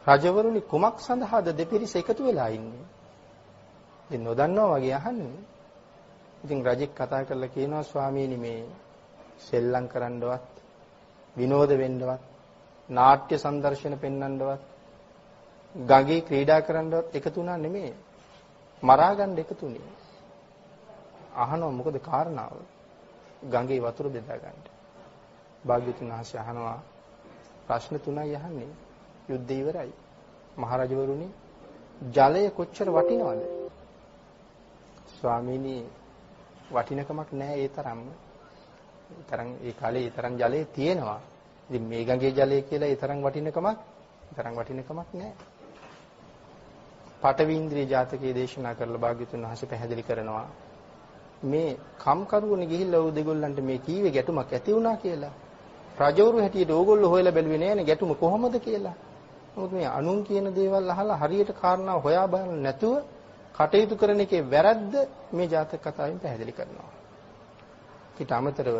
රජවරුනි කුමක් සඳහාද දෙපිරිස එකතු වෙලා ඉන්නේ? ඉතින් නොදන්නවා වගේ අහන්නේ. ඉතින් රජෙක් කතා කරලා කියනවා ස්වාමීනි මේ සෙල්ලම් කරන්නවත් විනෝද වෙන්නවත් නාට්‍ය සංදර්ශන පෙන්වන්නවත් ගඟේ ක්‍රීඩා කරන්නවත් එකතු වුණා නෙමෙයි. මරා ගන්න එකතුනේ. අහනවා මොකද කාරණාව? ගඟේ වතුර බෙදා ගන්න. භාග්‍යවතුන් වහන්සේ අහනවා ප්‍රශ්න තුනයි අහන්නේ. යුද්ධය ඉවරයි. මහරජවරුනි ජලය කොච්චර වටිනවද? ස්වාමීනි වටිනකමක් නැහැ ඒ තරම්ම. ඒ කාලේ ඒ තරම් ජලය තියෙනවා. ඉතින් මේ ගඟේ ජලය කියලා ඒ තරම් වටිනකමක් නැහැ. පටවීන්ද්‍රිය ජාතකයේ දේශනා කරලා භාග්‍යවතුන් වහන්සේ පැහැදිලි කරනවා මේ කම්කරුවනේ ගිහිල්ලා ඔය දෙගොල්ලන්ට මේ කීවේ ගැටුමක් ඇති වුණා කියලා. රජවරු හැටියට ඕගොල්ලෝ හොයලා බැලුවේ නෑනේ ගැටුම කොහොමද කියලා. මොකද මේ අනුන් කියන දේවල් අහලා හරියට කාරණා හොයා බලන්න නැතුව කටයුතු කරන එකේ වැරද්ද මේ ජාතක කතාවෙන් පැහැදිලි කරනවා. ඊට අමතරව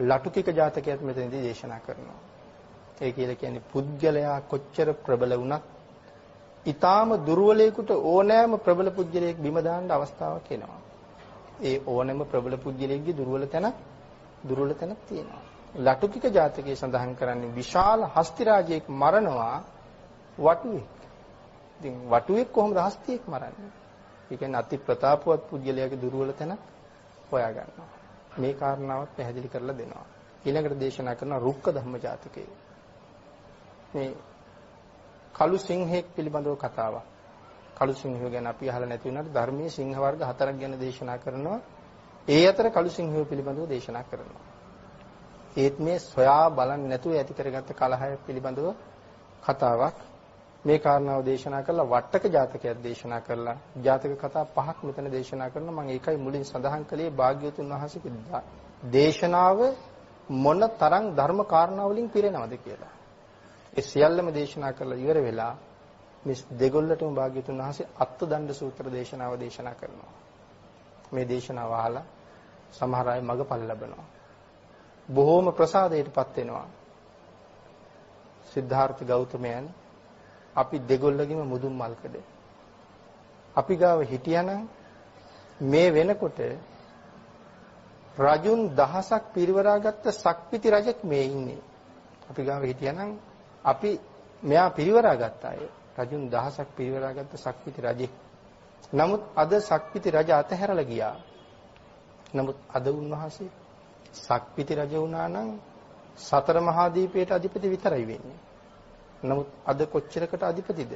ලටුකික ජාතකයක් මෙතනදී දේශනා කරනවා. ඒ කියලා කියන්නේ පුද්ගලයා කොච්චර ප්‍රබල වුණත් ඊටාම දුර්වලයෙකුට ඕනෑම ප්‍රබල පුද්ගලයෙක් බිම දාන්න අවස්ථාවක් එනවා. ඒ ඕනෑම ප්‍රබල පුද්ගලයෙක්ගේ දුර්වල තැනක් තියෙනවා. ලටුකික ජාතකයේ සඳහන් කරන්නේ විශාල හස්ති රාජයෙක් මරනවා වටුවෙක්. ඉතින් වටුවෙක් කොහොමද හස්තියෙක් මරන්නේ? ඒ කියන්නේ අති ප්‍රතාපවත් පුද්ගලයාගේ දුර්වල තැනක් හොයා ගන්නවා. මේ කාරණාවත් පැහැදිලි කරලා දෙනවා. ඊළඟට දේශනා කරන රුක්ක ධම්ම ජාතකය. මේ කළු සිංහෙක් පිළිබඳව කතාවක්. කළු සිංහයෝ ගැන අපි අහලා නැති වුණාට ධර්මයේ සිංහ වර්ග 4ක් ගැන දේශනා කරනවා. ඒ අතර කළු සිංහයෝ පිළිබඳව දේශනා කරනවා. ඒත් මේ සොයා බලන්න නැතුව ඇති කරගත්ත කලහය පිළිබඳව කතාවක්. මේ කාරණාව දේශනා කරලා වට්ටක ජාතකයක් දේශනා කරලා ජාතක කතා 5ක් මෙතන දේශනා කරනවා. මම ඒකයි මුලින් සඳහන් කළේ භාග්‍යවතුන් වහන්සේගේ දේශනාව මොන තරම් ධර්ම කාරණා වලින් පිරෙනවද කියලා. ඒ සියල්ලම දේශනා කරලා ඉවර වෙලා මේ දෙගොල්ලටම භාග්‍යවතුන් වහන්සේ අත්දණ්ඩ සූත්‍ර දේශනාව දේශනා කරනවා. මේ දේශනාව අහලා සමහර අය මගපල් ලබනවා. බොහෝම ප්‍රසාදයටපත් වෙනවා. සිද්ධාර්ථ ගෞතමයන් අපි දෙගොල්ලගෙම මුදුන් මල්කඩ. අපි ගාව හිටියානම් මේ වෙනකොට රජුන් දහසක් පිරිවරාගත්ත සක්විති රජෙක් මේ ඉන්නේ. අපි ගාව හිටියානම් අපි මෙයා පිරිවරාගත්ත අය. රජුන් දහසක් පිරිවරාගත්ත සක්විති රජෙක්. නමුත් අද සක්විති රජ අතහැරලා ගියා. නමුත් අද උන්වහන්සේ සක්විති රජ වුණා නම් සතර මහා දීපයට අධිපති විතරයි වෙන්නේ. නමුත් අද කොච්චරකට අධිපතිද?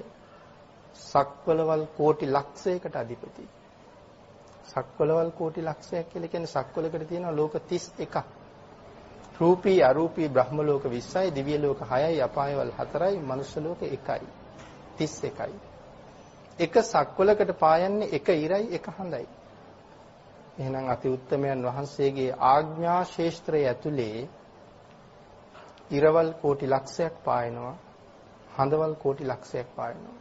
සක්වලවල් කෝටි ලක්ෂයකට අධිපති. සක්වලවල් කෝටි ලක්ෂයක් කියලා කියන්නේ සක්වලකට තියෙනවා ලෝක 31ක්. රූපී අරූපී බ්‍රහ්ම ලෝක 20යි, දිව්‍ය ලෝක 6යි, අපායවල 4යි, මනුෂ්‍ය ලෝක 1යි. 31යි. එක සක්වලකට පායන්නේ එක ඉරයි එක හඳයි. එහෙනම් අති උත්තමයන් වහන්සේගේ ආඥා ශේෂ්ත්‍රය ඇතුලේ ඉරවල් කෝටි ලක්ෂයක් පායනවා, හඳවල් කෝටි ලක්ෂයක් පායනවා.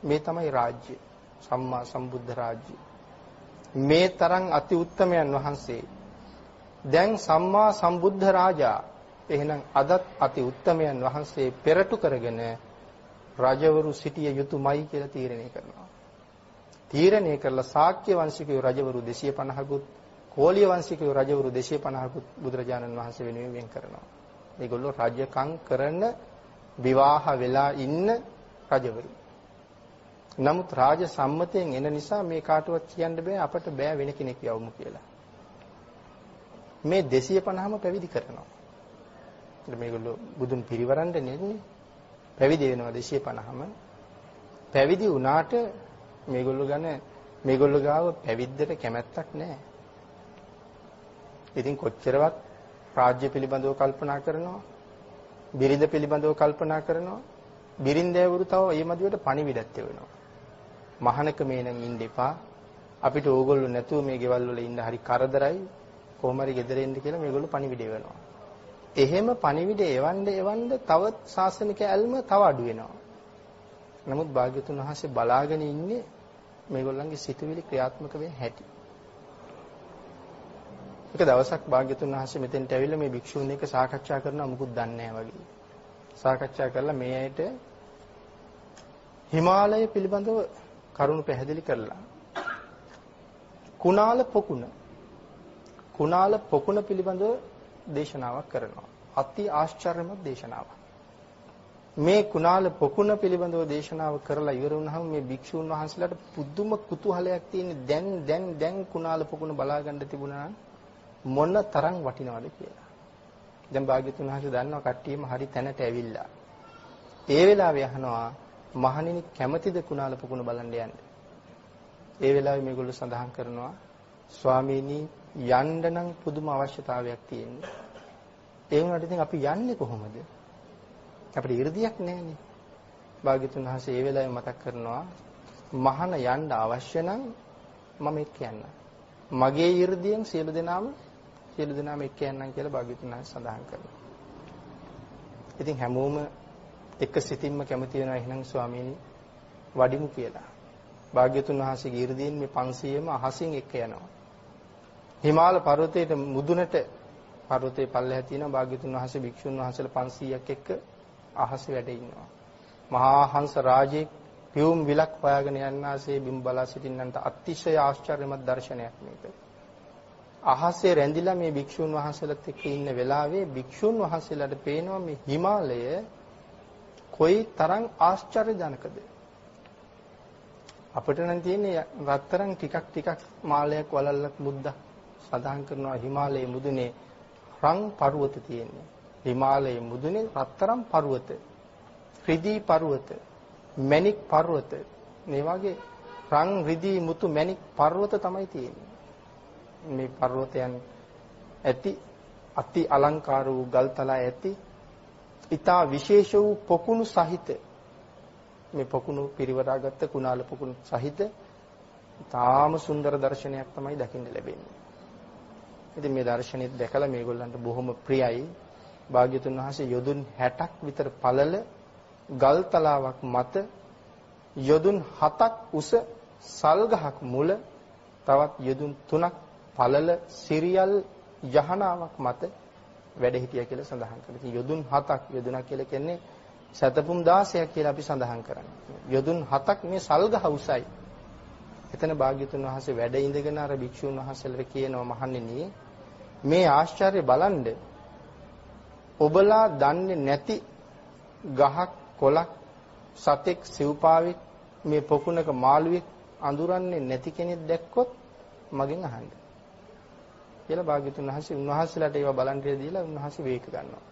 මේ තමයි රාජ්‍ය, සම්මා සම්බුද්ධ රාජ්‍ය. මේ තරම් අති උත්තමයන් වහන්සේ දැන් සම්මා සම්බුද්ධ රාජා. එහෙනම් අදත් අති උත්තමයන් වහන්සේ පෙරටු කරගෙන රජවරු සිටිය යුතුයමයි කියලා තීරණය කරනවා. තීරණය කරලා ශාක්‍ය වංශිකයෝ රජවරු 250කුත්, කෝලිය වංශිකයෝ රජවරු 250කුත් බුදුරජාණන් වහන්සේ වෙනුවෙන් වෙන් කරනවා. මේගොල්ලෝ රාජ්‍යකම් කරන විවාහ වෙලා ඉන්න රජවරු. නමුත් රාජ සම්මතයෙන් එන නිසා මේ කාටවත් කියන්න බෑ අපට බෑ වෙන කෙනෙක් යවමු කියලා. මේ 250ම පැවිදි කරනවා. මේගොල්ලෝ බුදුන් පිරිවරන්න නෙන්නේ. පැවිදි වෙනවා 250ම. පැවිදි වුණාට මේගොල්ලෝ ගාව පැවිද්දට කැමැත්තක් නැහැ. ඉතින් කොච්චරවත් රාජ්‍ය පිළිබඳව කල්පනා කරනවා, බිරිඳ පිළිබඳව කල්පනා කරනවා, බිරිඳෑවරු තව ඒ මදිවට පණිවිඩත් වෙනවා. මහානකමේ නම් ඉන්න එපා. අපිට ඕගොල්ලෝ නැතුව මේ ගෙවල් වල ඉන්න හරි කරදරයි. කොහොම හරි ගෙදර එන්න කියලා මේගොල්ලෝ පණිවිඩ වෙනවා. එහෙම පණිවිඩ එවන්න තවත් ශාසනික ඇල්ම තව අඩු වෙනවා. නමුත් භාග්‍යතුන් වහන්සේ බලාගෙන ඉන්නේ මේගොල්ලන්ගේ සිතුවිලි ක්‍රියාත්මක වෙන හැටි. එක දවසක් භාග්‍යතුන් වහන්සේ මෙතෙන්ට ඇවිල්ලා මේ භික්ෂුන් එක්ක සාකච්ඡා කරනවා, මුකුත් දන්නේ නැහැ වගේ. සාකච්ඡා කරලා මේ ඇයිට හිමාලය පිළිබඳව කරුණු පැහැදිලි කරලා කුණාල පොකුණ පිළිබඳව දේශනාවක් කරනවා. අති ආශ්චර්යමත් දේශනාවක්. මේ කුණාල පොකුණ පිළිබඳව දේශනාව කරලා ඉවර වුණාම මේ භික්ෂුන් වහන්සේලාට පුදුම කුතුහලයක් තියෙන දැන් කුණාල පොකුණ බලා ගන්න තිබුණා මොන තරම් වටිනවද කියලා. දැන් භාග්‍යතුන් වහන්සේ දන්නවා කට්ටියම හරි තැනට ඇවිල්ලා. ඒ වෙලාවේ අහනවා මහණෙනි කැමතිද කුණාල පොකුණ බලන්න යන්න? ඒ වෙලාවේ මේගොල්ලෝ සඳහන් කරනවා ස්වාමීනි යන්න නම් පුදුම අවශ්‍යතාවයක් තියෙනවා. ඒ වුණාට ඉතින් අපි යන්නේ කොහොමද? අපිට 이르දියක් නැහැනේ. භාග්‍යතුන් වහන්සේ ඒ වෙලාවේ මතක් කරනවා මහාන යන්න අවශ්‍ය නම් මම එක්ක යන්න. මගේ 이르දියෙන් සියලු දෙනාම එක්ක යන්නම් කියලා භාග්‍යතුන් වහන්සේ සඳහන් කරනවා. ඉතින් හැමෝම එක සිතින්ම කැමති වෙනවා එහෙනම් ස්වාමීනි වඩිමු කියලා. භාග්‍යතුන් වහන්සේගේ 이르දියෙන් මේ 500ම අහසින් එක්ක යනවා. හිමාල පර්වතයේ මුදුනට පර්වතයේ පල්ලෙහා තියෙන භාග්‍යතුන් වහන්සේ භික්ෂුන් වහන්සේලා 500ක් එක්ක අහසේ වැඩ ඉන්නවා. මහා හංස රාජේ පියුම් විලක් හොයාගෙන යන්නාසේ බිම් බලා සිටින්නන්ට අතිශය ආශ්චර්යමත් දර්ශනයක් මේක. අහසේ රැඳිලා මේ භික්ෂුන් වහන්සේලාත් එක්ක ඉන්න වෙලාවේ භික්ෂුන් වහන්සේලාට පේනවා මේ හිමාලය කොයි තරම් ආශ්චර්යජනකද. අපිට නම් තියෙන්නේ රත්තරන් ටිකක් මාලයක් වලල්ලක් මුද්දා සදාහන් කරනවා හිමාලයේ මුදුනේ රන් පර්වත තියෙන්නේ. හිමාලයේ මුදුනේ රත්තරන් පර්වත, රිදී පර්වත, මණික් පර්වත, මේ වගේ රන් රිදී මුතු මණික් පර්වත තමයි තියෙන්නේ. මේ පර්වතයන් ඇති අති අලංකාර වූ ගල්තලා ඇති ඊතා විශේෂ වූ පොකුණු සහිත මේ පොකුණු පිරිවරාගත්ත කුණාල පොකුණු සහිත තාම සුන්දර දර්ශනයක් තමයි දකින්න ලැබෙන්නේ. ඉතින් මේ දර්ශනෙත් දැකලා මේගොල්ලන්ට බොහොම ප්‍රියයි. භාග්‍යතුන් වහන්සේ යොදුන් 60ක් විතර පළල ගල් තලාවක් මත යොදුන් 7ක් උස සල් ගහක් මුල තවත් යොදුන් 3ක් පළල සිරියල් යහනාවක් මත වැඩ හිටියා කියලා සඳහන් කරනවා. ඉතින් යොදුන් 7ක් යොදුනක් කියලා කියන්නේ සතපුම් 16ක් කියලා අපි සඳහන් කරන්නේ. යොදුන් 7ක් මේ සල් ගහ උසයි. එතන භාග්‍යතුන් වහන්සේ වැඩ ඉඳගෙන අර භික්ෂුන් වහන්සේලාට කියනවා මහණෙනි මේ ආශ්චර්ය බලන්න ඔබලා දන්නේ නැති ගහක් කොළක් සතෙක් සිව්පාවෙක් මේ පොකුණක මාළුවෙක් අඳුරන්නේ නැති කෙනෙක් දැක්කොත් මගෙන් අහන්න කියලා භාග්‍යතුන් වහන්සේ උන්වහන්සේලාට ඒවා බලන් දීලා උන්වහන්සේ වේක ගන්නවා.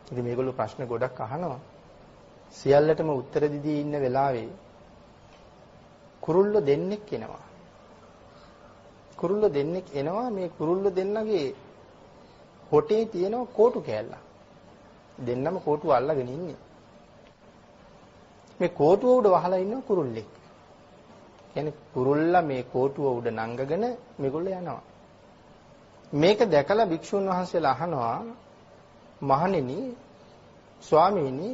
ඉතින් මේගොල්ලෝ ප්‍රශ්න ගොඩක් අහනවා. සියල්ලටම උත්තර දෙදී ඉන්න වෙලාවේ කුරුල්ල දෙන්නෙක් එනවා. මේ කුරුල්ල දෙන්නගේ හොටේ තියෙන කෝටු කෑල්ල. දෙන්නම කෝටුව අල්ලගෙන ඉන්නේ. මේ කෝටුව උඩ වහලා ඉන්න කුරුල්ලෙක්. කියන්නේ කුරුල්ලා මේ කෝටුව උඩ නංගගෙන මේගොල්ලෝ යනවා. මේක දැකලා භික්ෂුන් වහන්සේලා අහනවා මහණෙනි ස්වාමීනි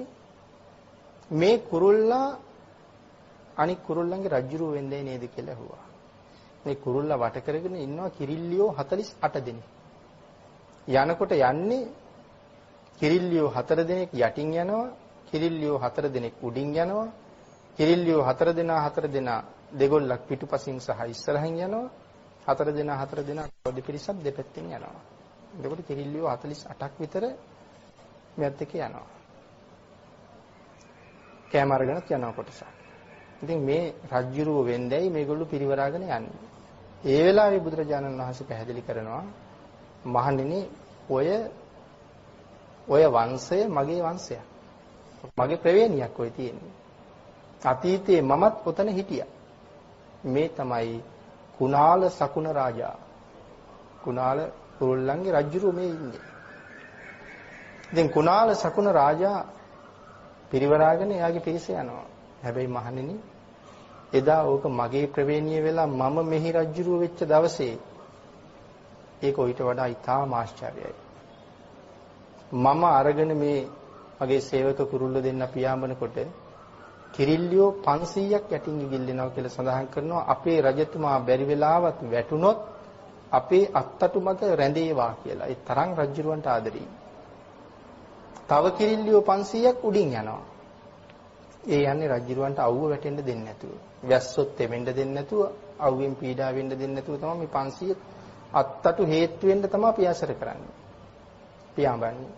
මේ කුරුල්ලා අනික් කුරුල්ලන්ගේ රජුරුව වෙන්නේ නේද කියලා ඇහුවා. මේ කුරුල්ලා වට කරගෙන ඉන්නවා කිරිල්ලියෝ 48 දෙනෙක්. යනකොට යන්නේ කිරිල්ලියෝ 4 දෙනෙක් යටින් යනවා, කිරිල්ලියෝ 4 දෙනෙක් උඩින් යනවා, කිරිල්ලියෝ 4 දෙනා දෙගොල්ලක් පිටුපසින් සහ ඉස්සරහින් යනවා, 4 දෙනා පොඩි පිරිසක් දෙපැත්තෙන් යනවා. එතකොට කිරිල්ලියෝ 48ක් විතර මෙයත් එක්ක යනවා. කැම අරගෙනත් යනවා කොටසක්. ඉතින් මේ රජ්ජුරුව වෙන්දැයි මේගොල්ලෝ පිරිවරාගෙන යන්නේ. ඒ වෙලාවේ බුදුරජාණන් වහන්සේ පැහැදිලි කරනවා මහණෙනි ඔය වංශය මගේ වංශයක්. මගේ ප්‍රවේණියක් ඔය තියෙන්නේ. අතීතයේ මමත් ඔතන හිටියා. මේ තමයි කුණාල සකුණ රාජා. කුණාල කුරුල්ලන්ගේ රජුරු මේ ඉන්නේ. ඉතින් කුණාල සකුණ රාජා පිරිවරාගෙන එයාගේ පිරිස යනවා. හැබැයි මහණෙනි එදා ඕක මගේ ප්‍රවේණිය වෙලා මම මෙහි රජුරු වෙච්ච දවසේ ඒක ඊට වඩා ඉතාම ආශ්චර්යයි. මම අරගෙන මේ මගේ සේවක කුරුල්ල දෙන්න පියාඹනකොට කිරිල්ලියෝ 500ක් යටින් ගිගිල්ලෙනවා කියලා සඳහන් කරනවා. අපේ රජතුමා බැරි වෙලාවත් වැටුනොත් අපේ අත්තටු මත රැඳේවා කියලා. ඒ තරම් රජුරවන්ට ආදරෙයි. තව කිරිල්ලියෝ 500ක් උඩින් යනවා. ඒ යන්නේ රජුරවන්ට අවුව වැටෙන්න දෙන්නේ නැතුව. වැස්සොත් තෙමෙන්න දෙන්නේ නැතුව, අවුවෙන් පීඩා වෙන්න දෙන්නේ නැතුව තමයි මේ 500 අත්තටු හේතු වෙන්න තමයි පියාසර කරන්නේ. පියාඹන්නේ.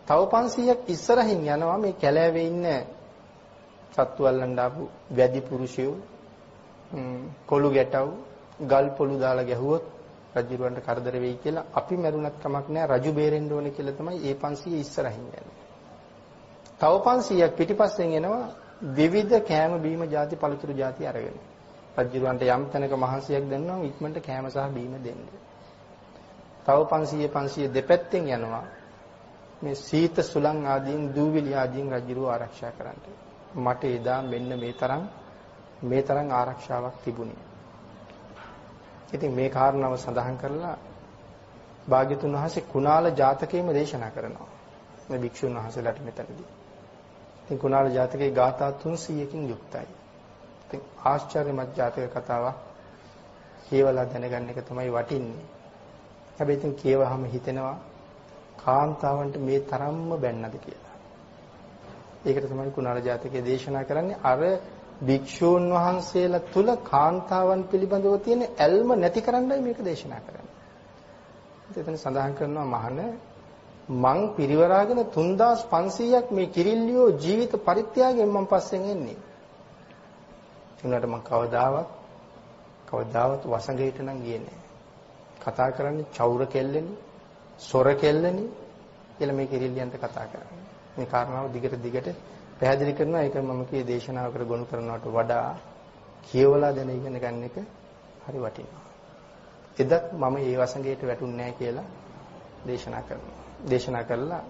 තව 500ක් ඉස්සරහින් යනවා මේ කැලෑවේ ඉන්න සත්තු අල්ලන්න ආපු වැඩි පුරුෂයෝ කොළු ගැටව් ගල් පොළු දාලා ගැහුවොත් රජුරවන්ට කරදර වෙයි කියලා අපි මැරුණත් කමක් නැහැ රජු බේරෙන්න ඕනේ කියලා තමයි මේ 500 ඉස්සරහින් යන්නේ. තව 500ක් පිටිපස්සෙන් එනවා විවිධ කෑම බීම ಜಾති පළතුරු ಜಾති අරගෙන. රජුරවන්ට යම් තැනක මහන්සියක් දෙන්නවා ඉක්මනට කෑම සහ බීම දෙන්න. තව 500 දෙපැත්තෙන් යනවා මේ සීත සුළං ආදීන් දූවිලි ආදීන් රජුරව ආරක්ෂා කරන්න. මට එදා මෙන්න මේ තරම් ආරක්ෂාවක් තිබුණේ. ඉතින් මේ කාරණාව සඳහන් කරලා භාග්‍යතුන් වහන්සේ කුණාල ජාතකයේම දේශනා කරනවා. මේ භික්ෂුන් වහන්සේලාට මෙතනදී. ඉතින් කුණාල ජාතකයේ ගාථා 300කින් යුක්තයි. ඉතින් ආශ්චර්යමත් ජාතක කතාවක් කියවලා දැනගන්න එක තමයි වටින්නේ. හැබැයි ඉතින් කියවහම හිතෙනවා කාන්තාවන්ට මේ තරම්ම බැන්නද කියලා. ඒකට තමයි කුණාල ජාතකයේ දේශනා කරන්නේ අර භික්ෂූන් වහන්සේලා තුල කාන්තාවන් පිළිබඳව තියෙන ඇල්ම නැති කරන්නයි මේක දේශනා කරන්නේ. එතන සඳහන් කරනවා මහණ මං පිරිවරාගෙන 3500ක් මේ කිරිල්ලියෝ ජීවිත පරිත්‍යාගයෙන් මං පස්සෙන් එන්නේ. ඒනට මං කවදාවත් වසඟයට නම් ගියේ නැහැ. කතා කරන්නේ චෞර කෙල්ලෙනි, සොර කෙල්ලෙනි කියලා මේ කිරිල්ලියන්ට කතා කරන්නේ. මේ කාරණාව දිගට පැහැදිලි කරනවා. ඒක මම කියේ දේශනාවකට ගොනු කරනවට වඩා කියවලා දැන ඉගෙන ගන්න එක හරි වටිනවා. එදත් මම ඒ වසඟයට වැටුන්නේ නැහැ කියලා දේශනා කරලා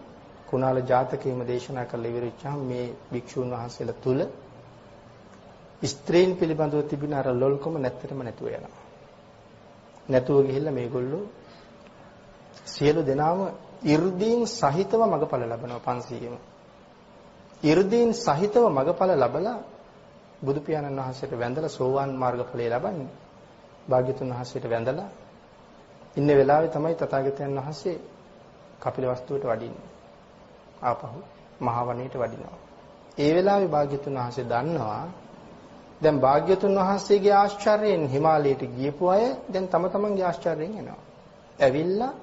කුණාල ජාතකයේම දේශනා කරලා ඉවරෙච්චාම මේ භික්ෂුන් වහන්සේලා තුල ස්ත්‍රීන් පිළිබඳව තිබෙන අර ලොල්කම නැත්තරම නැතුව යනවා. නැතුව ගිහිල්ලා මේගොල්ලෝ සියලු දෙනාම 이르දීන් සහිතව මගඵල ලබනවා 500ම. 이르දීන් සහිතව මගඵල ලබලා බුදු පියාණන් වහන්සේට වැඳලා සෝවාන් මාර්ගඵලය ලබන්නේ. භාග්‍යතුන් වහන්සේට වැඳලා ඉන්න වෙලාවේ තමයි තථාගතයන් වහන්සේ කපිලවස්තුවට වඩින්නේ. ආපහු මහා වනයේට වඩිනවා. ඒ වෙලාවේ භාග්‍යතුන් වහන්සේ දන්නවා දැන් භාග්‍යතුන් වහන්සේගේ ආශ්චර්යයෙන් හිමාලයට ගියපු අය දැන් තම තමන්ගේ ආශ්චර්යයෙන් එනවා. ඇවිල්ලා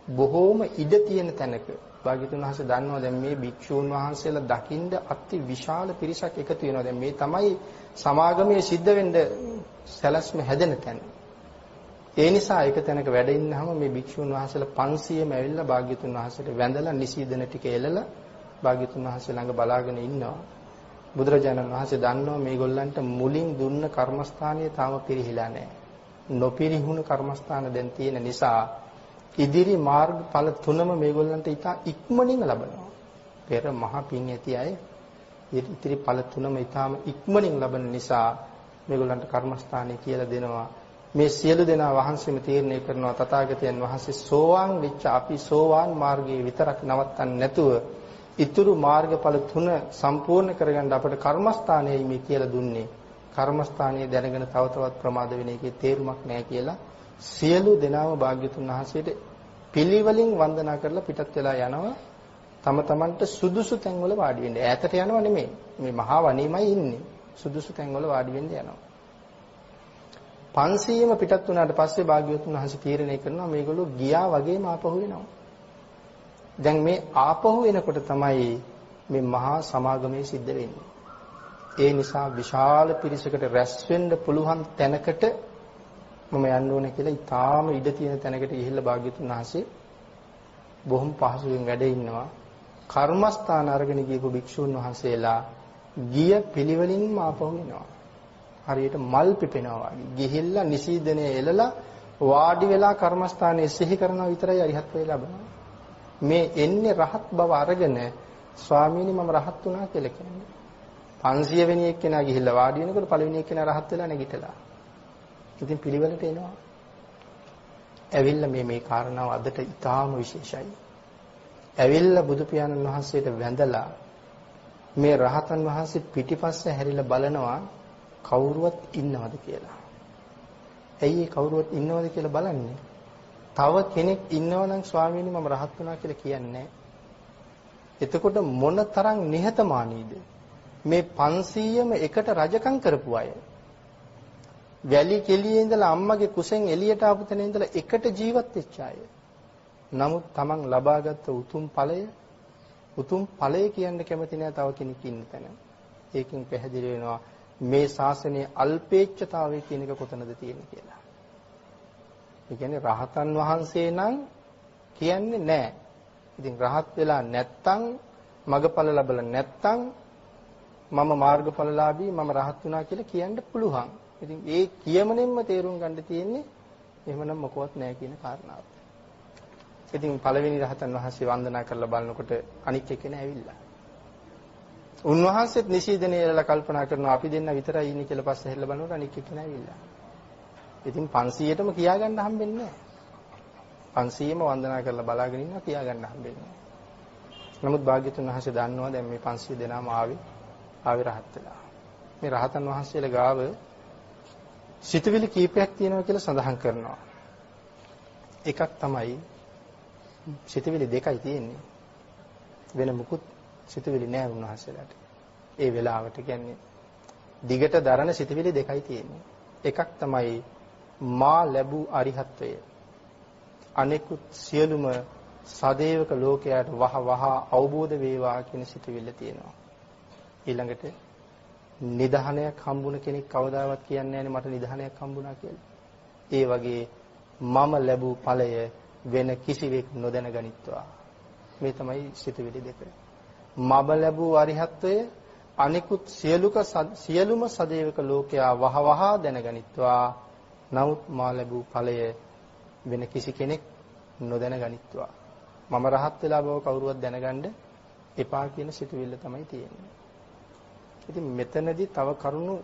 බොහෝම ඉඩ තියෙන තැනක භාග්‍යතුන් වහන්සේ දන්නවා දැන් මේ භික්ෂූන් වහන්සේලා දකින්න අති විශාල පිරිසක් එකතු වෙනවා. දැන් මේ තමයි සමාගමේ සිද්ධ වෙන්න සැලැස්ම හැදෙන තැන. ඒ නිසා එක තැනක වැඩ ඉන්නාම මේ භික්ෂූන් වහන්සේලා 500ම ඇවිල්ලා භාග්‍යතුන් වහන්සේට වැඳලා නිසීදන ටික එළලා භාග්‍යතුන් වහන්සේ ළඟ බලාගෙන ඉන්නවා. බුදුරජාණන් වහන්සේ දන්නවා මේගොල්ලන්ට මුලින් දුන්න කර්මස්ථානය තාම පිරිහිලා නැහැ. නොපිරිහුණු කර්මස්ථාන දැන් තියෙන නිසා ඉදිරි මාර්ගඵල තුනම මේගොල්ලන්ට ඉතා ඉක්මනින් ලබනවා. පෙර මහ පින් ඇති අය ඉදිරි ඵල තුනම ඉතාම ඉක්මනින් ලබන නිසා මේගොල්ලන්ට කර්මස්ථානය කියලා දෙනවා. මේ සියලු දෙනා වහන්සේම තීරණය කරනවා තථාගතයන් වහන්සේ සෝවාන් වෙච්ච අපි සෝවාන් මාර්ගයේ විතරක් නවත්තන්නේ නැතුව ඉතුරු මාර්ගඵල තුන සම්පූර්ණ කරගන්න අපට කර්මස්ථානයයි මේ කියලා දුන්නේ. කර්මස්ථානයේ දැනගෙන තව තවත් ප්‍රමාද වෙන එකේ තේරුමක් නැහැ කියලා සියලු දෙනාම භාග්‍යතුන් වහන්සේට පිළිවෙලින් වන්දනා කරලා පිටත් වෙලා යනවා. තම තමන්ට සුදුසු තැන්වල වාඩි වෙන්න. ඈතට යනව නෙමෙයි. මේ මහා වනයේමයි ඉන්නේ. සුදුසු තැන්වල වාඩි වෙන්න යනවා. 500ම පිටත් වුණාට පස්සේ භාග්‍යවතුන් වහන්සේ තීරණය කරනවා මේගොල්ලෝ ගියා වගේම ආපහු වෙනවා. දැන් මේ ආපහු එනකොට තමයි මේ මහා සමාගමේ සිද්ධ වෙන්නේ. ඒ නිසා විශාල පිරිසකට රැස් වෙන්න පුළුවන් තැනකට මම යන්න ඕනේ කියලා ඊටාම ඉඩ තියෙන තැනකට ගිහිල්ලා භාග්‍යවතුන් වහන්සේ බොහොම පහසුවෙන් වැඩ ඉන්නවා. කර්මස්ථාන අරගෙන ගියපු භික්ෂුන් වහන්සේලා ගිය පිළිවෙලින්ම ආපහු එනවා. හරියට මල් පිපෙනවා වගේ. ගිහිල්ලා නිසීදනේ එළලා වාඩි වෙලා කර්මස්ථානයේ සිහි කරනවා විතරයි අරිහත් වේ ලබනවා. මේ එන්නේ රහත් බව අරගෙන ස්වාමීනි මම රහත් වුණා කියලා කියන්නේ. 500 වෙනි එක්කෙනා ගිහිල්ලා වාඩි වෙනකොට පළවෙනි එක්කෙනා රහත් වෙලා නැගිටලා. ඉතින් පිළිවෙලට එනවා. ඇවිල්ලා මේ කාරණාව අදට ඉතාම විශේෂයි. ඇවිල්ලා බුදු පියාණන් වහන්සේට වැඳලා මේ රහතන් වහන්සේ පිටිපස්සේ හැරිලා බලනවා කවුරුවත් ඉන්නවද කියලා. ඇයි කවුරුවත් ඉන්නවද කියලා බලන්නේ? තව කෙනෙක් ඉන්නවනම් ස්වාමීනි මම රහත් වුණා කියලා කියන්නේ. එතකොට මොන තරම් නිහතමානීද? මේ 500ම එකට රජකම් කරපු අය. වැලි කෙලියේ ඉඳලා අම්මගේ කුසෙන් එළියට ආපු තැන ඉඳලා එකට ජීවත් වෙච්ච අය. නමුත් Taman ලබාගත් උතුම් ඵලය කියන්න කැමති නෑ තව කෙනෙක් ඉන්න තැන. ඒකෙන් පැහැදිලි වෙනවා මේ ශාසනයේ අල්පේච්ඡතාවය කියන එක කොතනද තියෙන්නේ කියලා. ඒ කියන්නේ රහතන් වහන්සේ නම් කියන්නේ නෑ. ඉතින් රහත් වෙලා නැත්තම් මගඵල ලැබලා නැත්තම් මම මාර්ගඵලලාභී මම රහත් වුණා කියලා කියන්න පුළුවන්. ඉතින් ඒ කියමනෙන්ම තේරුම් ගන්න තියෙන්නේ එහෙමනම් මොකවත් නැහැ කියන කාරණාව. ඉතින් පළවෙනි රහතන් වහන්සේ වන්දනා කරලා බලනකොට අනික් එකනේ ඇවිල්ලා. උන්වහන්සේත් නිසීදනේලා කල්පනා කරනවා අපි දෙන්න විතරයි ඉන්නේ කියලා පස්සේ හැල්ල බලනකොට අනික් එකනේ ඇවිල්ලා. ඉතින් 500ටම කියාගන්න හම්බෙන්නේ නැහැ. 500ම වන්දනා කරලා බලාගෙන ඉන්නවා කියාගන්න හම්බෙන්නේ නැහැ. නමුත් භාග්‍යතුන් වහන්සේ දන්නවා දැන් මේ 500 දෙනාම ආවේ රහත් වෙලා. මේ රහතන් වහන්සේලා ගාව සිතුවිලි කීපයක් තියෙනවා කියලා සඳහන් කරනවා. එකක් තමයි සිතුවිලි දෙකයි තියෙන්නේ. වෙන මුකුත් සිතුවිලි නෑ උන්වහන්සේලාට. ඒ වෙලාවට කියන්නේ දිගට දරන සිතුවිලි දෙකයි තියෙන්නේ. එකක් තමයි මා ලැබූ අරිහත්වය. අනෙකුත් සියලුම සදේවක ලෝකයට වහ අවබෝධ වේවා කියන සිතුවිල්ල තියෙනවා. ඊළඟට නිධානයක් හම්බුන කෙනෙක් කවදාවත් කියන්නේ නැහැ මට නිධානයක් හම්බුණා කියලා. ඒ වගේ මම ලැබූ ඵලය වෙන කිසිවෙක් නොදැන ගනිත්වා. මේ තමයි සිතුවිලි දෙක. මම ලැබූ අරිහත්වය අනිකුත් සියලුම සදේවක ලෝකයා වහ දැනගනිත්වා. නමුත් මා ලැබූ ඵලය වෙන කිසි කෙනෙක් නොදැන ගනිත්වා. මම රහත් වෙලා බව කවුරුවත් දැනගන්න එපා කියන සිතුවිල්ල තමයි තියෙන්නේ. ඉතින් මෙතනදී තව කරුණු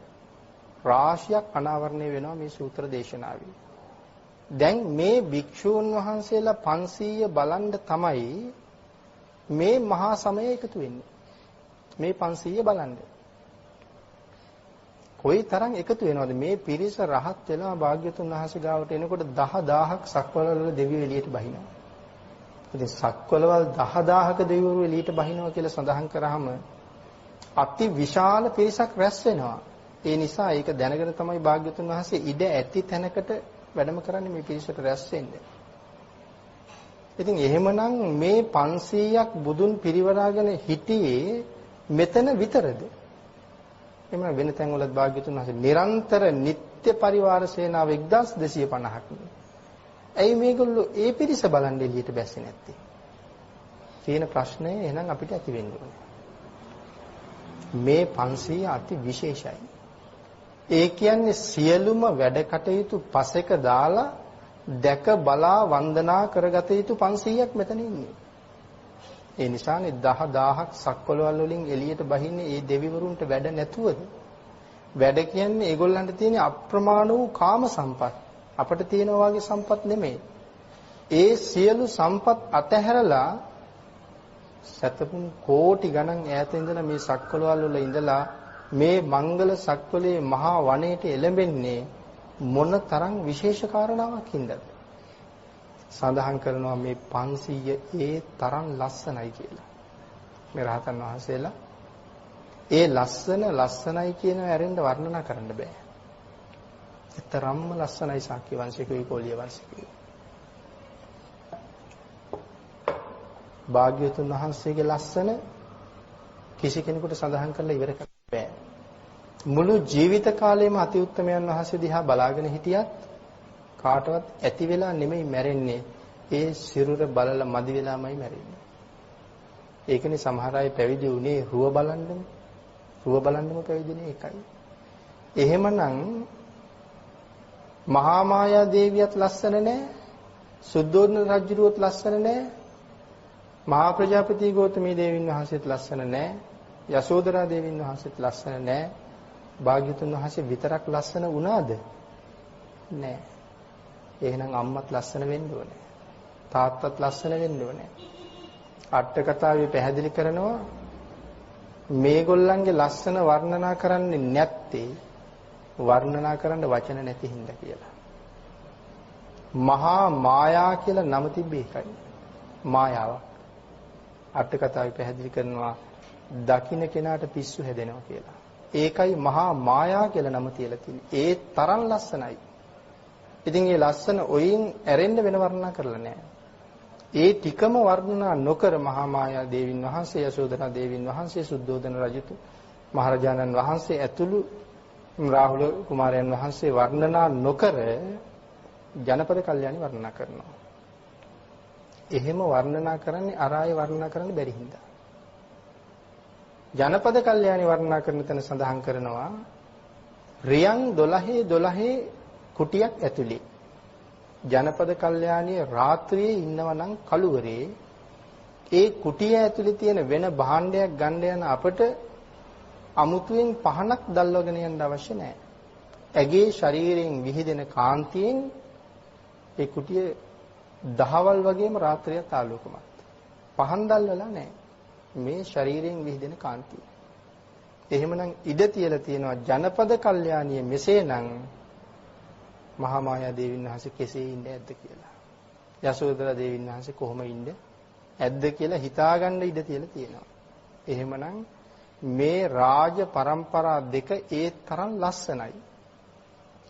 රාශියක් අනාවරණය වෙනවා මේ සූත්‍ර දේශනාවේ. දැන් මේ භික්ෂූන් වහන්සේලා 500 බලන්න තමයි මේ මහා සමය එකතු වෙන්නේ. මේ 500 බලන්න. කොයි තරම් එකතු වෙනවද මේ පිරිස රහත් වෙලා භාග්‍යතුන් වහන්සේ ගාවට එනකොට 10000ක් සක්වලවල දෙවියෝ එළියට බහිනවා. ඉතින් සක්වලවල් 10000ක දෙවිවරු එළියට බහිනවා කියලා සඳහන් කරාම අති විශාල පිරිසක් රැස් වෙනවා. ඒ නිසා ඒක දැනගෙන තමයි භාග්‍යතුන් වහන්සේ ඉඩ ඇති තැනකට වැඩම කරන්නේ මේ පිරිසට රැස් වෙන්නේ. ඉතින් එහෙමනම් මේ 500ක් බුදුන් පිරිවරාගෙන හිටියේ මෙතන විතරද? එහෙම වෙන තැන්වලත් භාග්‍යතුන් වහන්සේ නිරන්තර නිත්‍ය පරිවාර සේනාව 1250ක්. ඇයි මේගොල්ලෝ ඒ පිරිස බලන් එළියට බැස්සේ නැත්තේ? කියන ප්‍රශ්නය එහෙනම් අපිට ඇති වෙන්න ඕනේ. මේ 500 අති විශේෂයි. ඒ කියන්නේ සියලුම වැඩ කටයුතු පසෙක දාලා දැක බලා වන්දනා කරගත යුතු 500ක් මෙතන ඉන්නේ. ඒ නිසානේ 10000ක් සක්වලවල් වලින් එළියට බහින්නේ ඒ දෙවිවරුන්ට වැඩ නැතුවද? වැඩ කියන්නේ ඒගොල්ලන්ට තියෙන අප්‍රමාණ වූ කාම සම්පත්. අපිට තියෙනවා වගේ සම්පත් නෙමෙයි. ඒ සියලු සම්පත් අතහැරලා සතපුම් කෝටි ගණන් ඈත ඉඳලා මේ සක්වලවල් වල ඉඳලා මේ මංගල සක්වලේ මහා වනයේට එළඹෙන්නේ මොන තරම් විශේෂ කාරණාවක් හින්දාද? සඳහන් කරනවා මේ 500 ඒ තරම් ලස්සනයි කියලා. මේ රහතන් වහන්සේලා ඒ ලස්සනයි කියන ඇරෙන්න වර්ණනා කරන්න බෑ. තරම්ම ලස්සනයි ශාක්‍ය වංශිකයි කෝලිය වංශිකයි. භාග්‍යවතුන් වහන්සේගේ ලස්සන කිසි කෙනෙකුට සඳහන් කරලා ඉවර කරන්න බෑ. මුළු ජීවිත කාලයම අති උත්තමයන් වහන්සේ දිහා බලාගෙන හිටියත් කාටවත් ඇති වෙලා නෙමෙයි මැරෙන්නේ. ඒ සිරුර බලලා මදි වෙලාමයි මැරෙන්නේ. ඒකනේ සමහර අය පැවිදි වුණේ රුව බලන්නම. රුව බලන්නම පැවිදිනේ ඒකයි. එහෙමනම් මහා මායා දේවියත් ලස්සන නෑ. සුද්ධෝදන රජුරුවත් ලස්සන නෑ. මහා ප්‍රජාපති ගෞතමී දේවින් වහන්සේත් ලස්සන නෑ. යසෝදරා දේවින් වහන්සේත් ලස්සන නෑ. භාග්‍යතුන් වහන්සේ විතරක් ලස්සන වුණාද? නෑ. එහෙනම් අම්මත් ලස්සන වෙන්න ඕනේ. තාත්තත් ලස්සන වෙන්න ඕනේ. අට කතාවේ පැහැදිලි කරනවා මේගොල්ලන්ගේ ලස්සන වර්ණනා කරන්නේ නැත්තේ වර්ණනා කරන්න වචන නැති හින්දා කියලා. මහා මායා කියලා නම තිබ්බේ ඒකයි. මායාවක්. අට කතාවේ පැහැදිලි කරනවා දකින්න කෙනාට පිස්සු හැදෙනවා කියලා. ඒකයි මහා මායා කියලා නම තියලා තියෙන්නේ. ඒ තරම් ලස්සනයි. ඉතින් මේ ලස්සන ඔයින් ඇරෙන්න වෙන වර්ණනා කරලා නැහැ. ඒ ටිකම වර්ණනා නොකර මහා මායා දේවින් වහන්සේ, යශෝදරා දේවින් වහන්සේ, සුද්ධෝදන රජතු මහරජාණන් වහන්සේ ඇතුළු රාහුල කුමාරයන් වහන්සේ වර්ණනා නොකර ජනපද කල්යාණි වර්ණනා කරනවා. එහෙම වර්ණනා කරන්නේ අරාය වර්ණනා කරන්න බැරි හින්දා. ජනපද කල්යාණි වර්ණනා කරන තැන සඳහන් කරනවා රියන් 12 කුටියක් ඇතුලේ ජනපද කල්යාණියේ රාත්‍රියේ ඉන්නවා නම් කළුවරේ ඒ කුටිය ඇතුලේ තියෙන වෙන භාණ්ඩයක් ගන්න යන අපට අමුතුවෙන් පහනක් දැල්වගෙන යන්න අවශ්‍ය නැහැ. ඇගේ ශරීරයෙන් විහිදෙන කාන්තියෙන් ඒ කුටිය දහවල් වගේම රාත්‍රියත් ආලෝකමත්. පහන් දැල්වලා නැහැ. මේ ශරීරයෙන් විහිදෙන කාන්තිය. එහෙමනම් ඉඩ තියලා තියෙනවා ජනපද කල්යාණියේ මෙසේනම් මහා මායා දේවින් වහන්සේ කෙසේ ඉන්නේ ඇද්ද කියලා. යශෝදරා දේවින් වහන්සේ කොහොම ඉන්නේ ඇද්ද කියලා හිතාගන්න ඉඩ තියලා තියෙනවා. එහෙමනම් මේ රාජ પરම්පරා දෙක ඒ තරම් ලස්සනයි.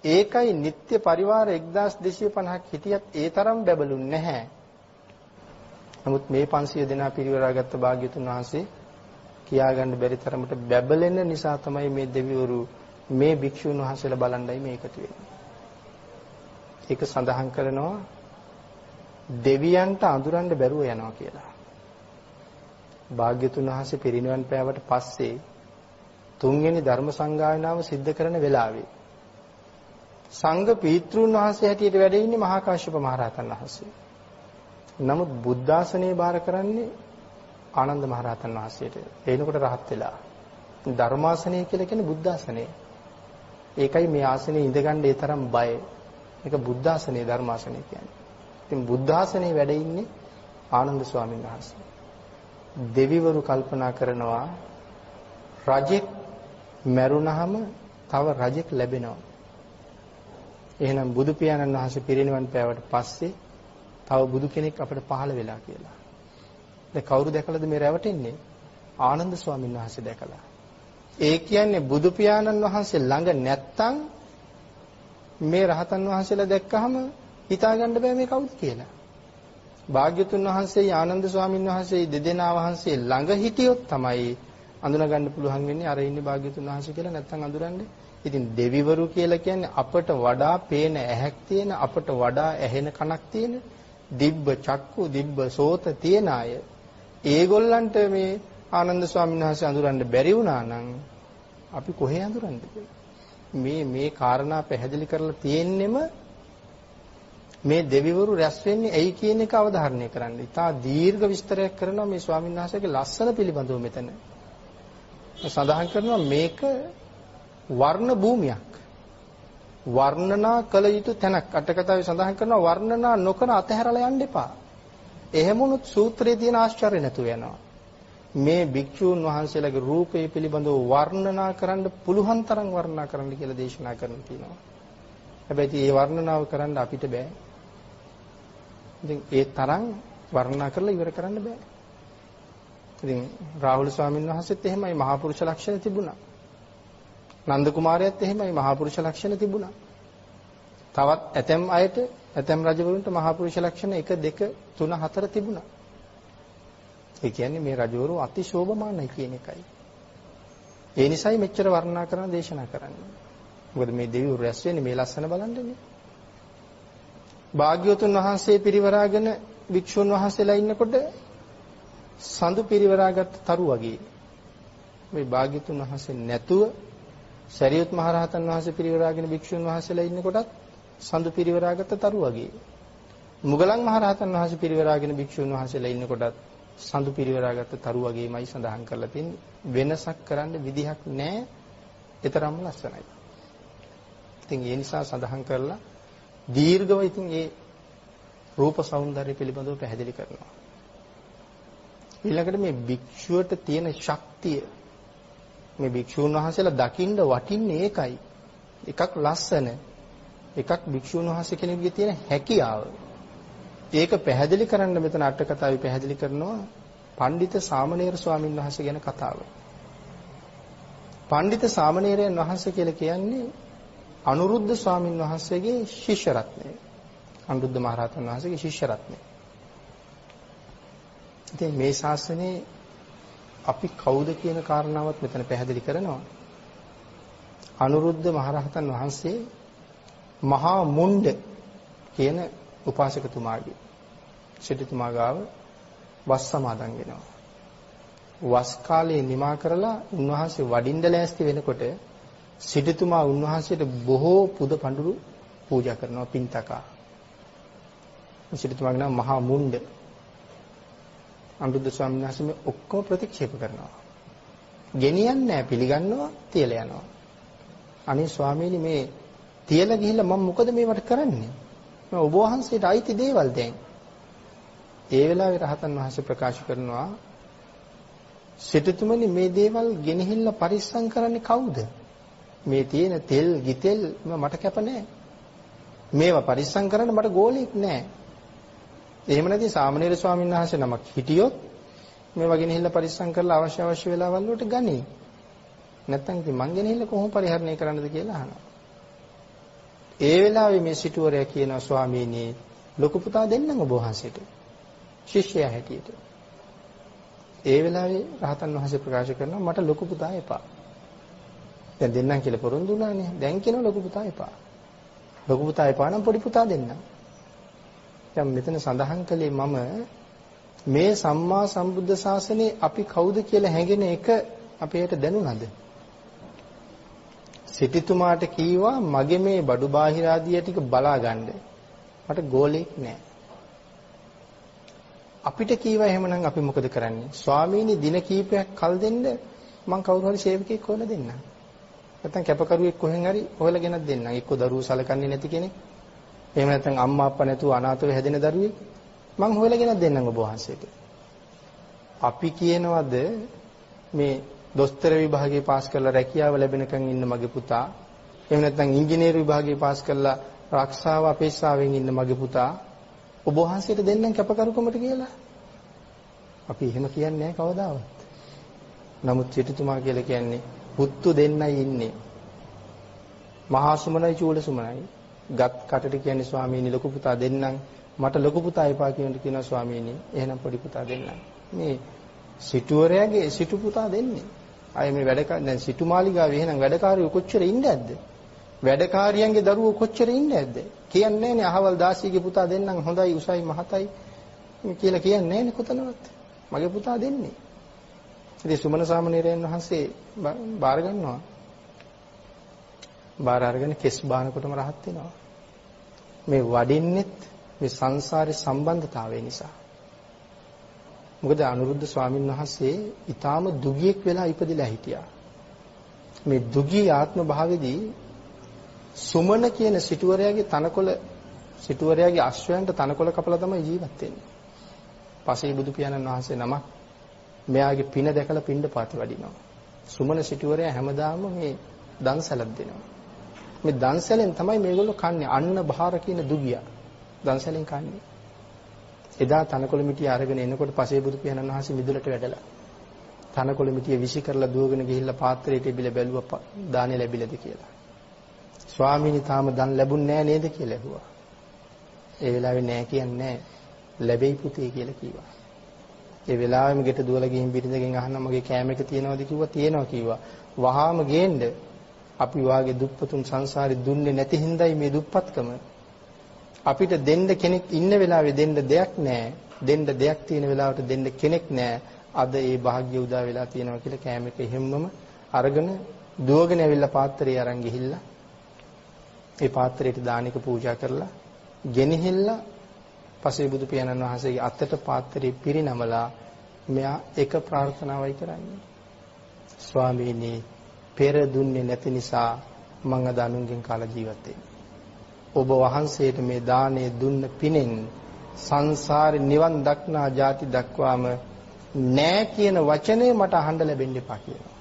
ඒකයි නිත්‍ය පරිවාර 1250ක් හිටියත් ඒ තරම් බැබළුන්නේ නැහැ. නමුත් මේ 500 දෙනා පිරිවරාගත්ත භාග්‍යතුන් වහන්සේ කියාගන්න බැරි තරමට බැබලෙන නිසා තමයි මේ දෙවිවරු මේ භික්ෂුන් වහන්සේලා බලන්නයි මේකට වෙන්නේ. ඒක සඳහන් කරනවා දෙවියන්ට අඳුරන්න බැරුව යනවා කියලා. භාග්‍යතුන් වහන්සේ පිරිනිවන් පෑවට පස්සේ තුන්වෙනි ධර්ම සංගායනාව සිද්ධ කරන වෙලාවේ සංඝ පීත්‍රුන් වහන්සේ හැටියට වැඩ ඉන්නේ මහා කාශ්‍යප මහ රහතන් වහන්සේ. නමුත් බුද්ධාසනේ බාර කරන්නේ ආනන්ද මහ රහතන් වහන්සේට. එනකොට රහත් වෙලා. ධර්මාසනේ කියලා කියන්නේ බුද්ධාසනේ. ඒකයි මේ ආසනේ ඉඳගන්න ඒ තරම් බය. මේක බුද්ධාසනේ ධර්මාසනේ කියන්නේ. ඉතින් බුද්ධාසනේ වැඩ ඉන්නේ ආනන්ද ස්වාමීන් වහන්සේ. දෙවිවරු කල්පනා කරනවා රජෙක් මැරුණාම තව රජෙක් ලැබෙනවා. එහෙනම් බුදු පියාණන් වහන්සේ පිරිනිවන් පෑවට පස්සේ තව බුදු කෙනෙක් අපිට පහළ වෙලා කියලා. දැන් කවුරු දැකලාද මේ රැවටෙන්නේ? ආනන්ද ස්වාමීන් වහන්සේ දැකලා. ඒ කියන්නේ බුදු පියාණන් වහන්සේ ළඟ නැත්තම් මේ රහතන් වහන්සේලා දැක්කහම හිතාගන්න බෑ මේ කවුද කියලා. භාග්‍යතුන් වහන්සේ ආනන්ද ස්වාමීන් වහන්සේ දෙදෙනා වහන්සේ ළඟ හිටියොත් තමයි අඳුනගන්න පුළුවන් වෙන්නේ අර ඉන්නේ භාග්‍යතුන් වහන්සේ කියලා නැත්තම් අඳුරන්නේ. ඉතින් දෙවිවරු කියලා කියන්නේ අපට වඩා පේන ඇහැක් තියෙන, අපට වඩා ඇහෙන කනක් තියෙන, දිබ්බ චක්කු, දිබ්බ සෝත තියන අය. ඒගොල්ලන්ට මේ ආනන්ද ස්වාමීන් වහන්සේ අඳුරන්න බැරි වුණා නම් අපි කොහේ අඳුරන්නද? මේ කාරණා පැහැදිලි කරලා තියෙන්නෙම මේ දෙවිවරු රැස් වෙන්නේ ඇයි කියන එක අවධාරණය කරන්න. ඉතා දීර්ඝ විස්තරයක් කරනවා මේ ස්වාමීන් වහන්සේගේ ලස්සන පිළිබඳව මෙතන. සඳහන් කරනවා මේක වර්ණ භූමියක්. වර්ණනා කළ යුතු තැනක්. අටකතාවේ සඳහන් කරනවා වර්ණනා නොකර අතහැරලා යන්න එපා. එහෙම වුණොත් සූත්‍රයේ තියෙන ආශ්චර්ය නැතුව යනවා. මේ භික්ෂූන් වහන්සේලාගේ රූපය පිළිබඳව වර්ණනා කරන්න පුළුවන් තරම් වර්ණනා කරන්න කියලා දේශනා කරන්න තියෙනවා. හැබැයි මේ වර්ණනාව කරන්න අපිට බෑ. ඉතින් ඒ තරම් වර්ණනා කරලා ඉවර කරන්න බෑ. ඉතින් රාහුල ස්වාමීන් වහන්සේත් එහෙමයි මහා පුරුෂ ලක්ෂණ තිබුණා. නන්ද කුමාරයාත් එහෙමයි මහා පුරුෂ ලක්ෂණ තිබුණා. තවත් ඇතැම් අයට ඇතැම් රජවරුන්ට මහා පුරුෂ ලක්ෂණ 1 2 3 4 තිබුණා. ඒ කියන්නේ මේ රජවරු අතිශෝභමානයි කියන එකයි. ඒ නිසායි මෙච්චර වර්ණනා කරන දේශනා කරන්නේ. මොකද මේ දෙවිවරු රැස් වෙන්නේ මේ ලස්සන බලන්නනේ. භාග්‍යවතුන් වහන්සේ පිරිවරාගෙන වික්ෂුන් වහන්සේලා ඉන්නකොට සඳු පිරිවරාගත් තරු වගේ මේ භාග්‍යවතුන් වහන්සේ නැතුව සරියුත් මහ රහතන් වහන්සේ පිරිවරාගෙන වික්ෂුන් වහන්සේලා ඉන්නකොටත් සඳු පිරිවරාගත් තරු වගේ මුගලන් මහ රහතන් වහන්සේ පිරිවරාගෙන වික්ෂුන් වහන්සේලා ඉන්නකොටත් සඳු පිරිවරාගත් තරු වගේමයි සඳහන් කරලා තියෙන්නේ. වෙනසක් කරන්න විදිහක් නැහැ. ඒතරම්ම ලස්සනයි. ඉතින් ඒ නිසා සඳහන් කරලා දීර්ඝව ඉතින් ඒ රූප సౌందර්ය පිළිබඳව පැහැදිලි කරනවා. ඊළඟට මේ භික්ෂුවට තියෙන ශක්තිය මේ භික්ෂුන් වහන්සේලා දකින්න වටින්නේ ඒකයි. එකක් ලස්සන, එකක් භික්ෂුන් වහන්සේ කෙනෙකුගේ තියෙන හැකියාව. ඒක පැහැදිලි කරන්න මෙතන අට කතාවේ පැහැදිලි කරනවා පඬිත සාමණේර ස්වාමීන් වහන්සේ ගැන කතාව. පඬිත සාමණේරයන් වහන්සේ කියලා කියන්නේ අනුරුද්ධ ස්වාමීන් වහන්සේගේ ශිෂ්‍ය රත්නය. අනුරුද්ධ මහරහතන් වහන්සේගේ ශිෂ්‍ය රත්නය. ඉතින් මේ ශාසනයේ අපි කවුද කියන කාරණාවත් මෙතන පැහැදිලි කරනවා. අනුරුද්ධ මහරහතන් වහන්සේ මහා මුණ්ඩ කියන උපාසකතුමාගේ සිටුතුමා ගාව වස් සමාදන් වෙනවා. වස් කාලේ නිමා කරලා උන්වහන්සේ වඩින්න ලෑස්ති වෙනකොට සිටුතුමා උන්වහන්සේට බොහෝ පුද පඬුරු පූජා කරනවා පින්තකා. සිටුතුමාගේ නම මහා මුණ්ඩ. අනුරුද්ධ ස්වාමීන් වහන්සේ මේ ඔක්කොම ප්‍රතික්ෂේප කරනවා. ගෙනියන්නේ නැහැ, පිළිගන්නවා, තියලා යනවා. අනේ ස්වාමීනි මේ තියලා ගිහිල්ලා මම මොකද මේවට කරන්නේ? මම ඔබ වහන්සේට අයිති දේවල් දැන්. ඒ වෙලාවේ රහතන් වහන්සේ ප්‍රකාශ කරනවා සිටුතුමනි මේ දේවල් ගෙනහිල්ලා පරිස්සම් කරන්නේ කවුද? මේ තියෙන තෙල්, ගිතෙල් මට කැප නැහැ. මේවා පරිස්සම් කරන්න මට ගෝලෙක් නැහැ. එහෙම නැති සාමණේර ස්වාමීන් වහන්සේ නමක් හිටියොත් මේවා ගෙනහිල්ලා පරිස්සම් කරලා අවශ්‍ය වෙලාවල් වලට ගනි. නැත්තම් ඉතින් මං ගෙනහිල්ලා කොහොම පරිහරණය කරන්නද කියලා අහනවා. ඒ වෙලාවේ මේ සිටුවරයා කියනවා ස්වාමීනි ලොකු පුතා දෙන්නම් ඔබ වහන්සේට. ශිෂ්‍යයා හැටියට. ඒ වෙලාවේ රහතන් වහන්සේ ප්‍රකාශ කරනවා මට ලොකු පුතා එපා. දැන් දෙන්නම් කියලා පොරොන්දු වුණානේ. දැන් කියනවා ලොකු පුතා එපා. ලොකු පුතා එපා නම් පොඩි පුතා දෙන්නම්. දැන් මෙතන සඳහන් කළේ මම මේ සම්මා සම්බුද්ධ ශාසනයේ අපි කවුද කියලා හැඟෙන එක අපේට දැනුණාද? සිටුතුමාට කීවා මගේ මේ බඩු බාහිර ආදිය ටික බලා ගන්න. මට ගෝලෙක් නැහැ. අපිට කීවා එහෙමනම් අපි මොකද කරන්නේ? ස්වාමීනි දින කීපයක් කල් දෙන්න මං කවුරු හරි සේවකයෙක් හොයලා දෙන්නම්. නැත්නම් කැපකරුවෙක් කොහෙන් හරි හොයලා ගෙනත් දෙන්නම්. එක්ක දරුවෝ සලකන්නේ නැති කෙනෙක්. එහෙම නැත්නම් අම්මා අප්පා නැතුව අනාථව හැදෙන දරුවෙක් මං හොයලා ගෙනත් දෙන්නම් ඔබ වහන්සේට. අපි කියනවද මේ දොස්තර විභාගේ පාස් කරලා රැකියාව ලැබෙනකන් ඉන්න මගේ පුතා, එහෙම නැත්නම් ඉංජිනේරු විභාගේ පාස් කරලා ආරක්ෂාව අපේක්ෂාවෙන් ඉන්න මගේ පුතා ඔබ වහන්සේට දෙන්නම් කැපකරුකමට කියලා? අපි එහෙම කියන්නේ නැහැ කවදාවත්. නමුත් සිටුතුමා කියලා කියන්නේ පුත්තු දෙන්නයි ඉන්නේ. මහා සුමනයි චූල සුමනයි. ගත් කටට කියන්නේ ස්වාමීනි ලොකු පුතා දෙන්නම්, මට ලොකු පුතා එපා කියනවා ස්වාමීනි. එහෙනම් පොඩි පුතා දෙන්නම්. මේ සිටුවරයාගේ සිටු පුතා දෙන්නේ. අය මේ දැන් සිටුමාලිගාවේ එහෙනම් වැඩකාරයෝ කොච්චර ඉන්නේ නැද්ද? වැඩකාරියන්ගේ දරුවෝ කොච්චර ඉන්නේ නැද්ද? කියන්නේ නැහනේ අහවල් දාසියගේ පුතා දෙන්නම් හොඳයි උසයි මහතයි කියලා කියන්නේ නැහනේ කොතනවත්. මගේ පුතා දෙන්නේ. ඉතින් සුමන සාමණේරයන් වහන්සේ බාර ගන්නවා. බාර අරගෙන කෙස් බානකොටම රහත් වෙනවා. මේ වඩින්නෙත් මේ සංසාරේ සම්බන්ධතාවය නිසා. මොකද අනුරුද්ධ ස්වාමීන් වහන්සේ ඊටාම දුගියෙක් වෙලා ඉපදිලා හිටියා. මේ දුගී ආත්ම භාවයේදී සුමන කියන සිටුවරයාගේ අශ්වයන්ට තනකොළ කපලා තමයි ජීවත් වෙන්නේ. පසේ බුදු පියාණන් වහන්සේ නමක් මෙයාගේ පින දැකලා පින්ඩ පාති වඩිනවා. සුමන සිටුවරයා හැමදාම මේ දන්සලක් දෙනවා. මේ දන්සලෙන් තමයි මේගොල්ලෝ කන්නේ. අන්න බහාර කියන දුගියා දන්සලෙන් කන්නේ. එදා තනකොළ මිටිය අරගෙන එනකොට පසේ බුදු පියාණන් වහන්සේ මිදුලට වැඩලා තනකොළ මිටිය විසි කරලා දුවගෙන ගිහිල්ලා පාත්‍රයට ඉබිලා බැලුවා දානේ ලැබිලාද කියලා. ස්වාමීනි තාම දන් ලැබුණ නෑ නේද කියලා ඇහුවා. ඒ වෙලාවේ නෑ කියන්නේ ලැබෙයි පුතේ කියලා කිව්වා. ඒ වෙලාවෙම ගෙට දුවලා ගිහින් බිරිඳගෙන් අහනවා මගේ කෑම එක තියනවද කිව්වා තියෙනවා කිව්වා. වහාම ගේන්න අපි වාගේ දුප්පතුන් සංසාරේ දුන්නේ නැති හින්දායි මේ දුප්පත්කම. අපිට දෙන්න කෙනෙක් ඉන්න වෙලාවේ දෙන්න දෙයක් නැහැ. දෙන්න දෙයක් තියෙන වෙලාවට දෙන්න කෙනෙක් නැහැ. අද ඒ වාග්ය උදා වෙලා තියෙනවා කියලා කෑම එක හැමම අරගෙන දුවගෙන ඇවිල්ලා පාත්‍රය අරන් ගිහිල්ලා ඒ පාත්‍රයට දානික පූජා කරලා ගෙනහිල්ලා පසේ බුදු පියාණන් වහන්සේගේ අතට පාත්‍රය පිරිනමලා මෙයා එක ප්‍රාර්ථනාවයි කරන්නේ. ස්වාමීනි පෙර දුන්නේ නැති නිසා මම අද අනුන්ගෙන් කාලා ජීවත් වෙන්නේ. ඔබ වහන්සේට මේ දාණය දුන්න පිනෙන් සංසාරේ නිවන් දක්නා ජාති දක්වාම නෑ කියන වචනේ මට අහන්න ලැබෙන්න එපා කියනවා.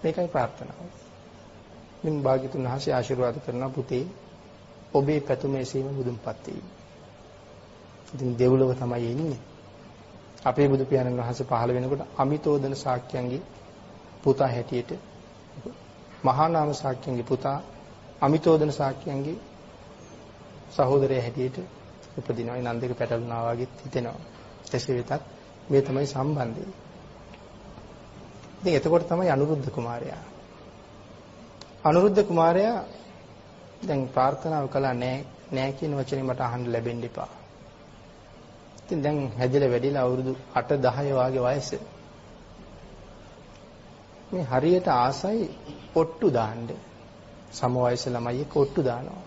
මේකයි ප්‍රාර්ථනාව. මින් භාග්‍යතුන් වහන්සේ ආශිර්වාද කරනවා පුතේ ඔබේ පැතුමේ සීම බුදුන්පත් වෙයි. ඉතින් දෙව්ලොව තමයි ඉන්නේ. අපේ බුදු පියාණන් වහන්සේ පහළ වෙනකොට අමිතෝදන ශාක්‍යයන්ගේ පුතා හැටියට මහා නාම ශාක්‍යයන්ගේ පුතා අමිතෝදන ශාක්‍යයන්ගේ සහෝදරයා හැටියට උපදිනවා. ඒ නන් දෙක පැටලුණා වගේ හිතෙනවා. එසේ වෙතත් මේ තමයි සම්බන්ධය. ඉතින් එතකොට තමයි අනුරුද්ධ කුමාරයා. අනුරුද්ධ කුමාරයා දැන් ප්‍රාර්ථනාව කළා නෑ කියන වචනේ මට අහන්න ලැබෙන්න එපා. ඉතින් දැන් හැදිලා වැඩිලා අවුරුදු 8 10 වගේ වයස. මේ හරියට ආසයි ඔට්ටු දාන්න. සම වයස ළමයි එක්ක ඔට්ටු දානවා.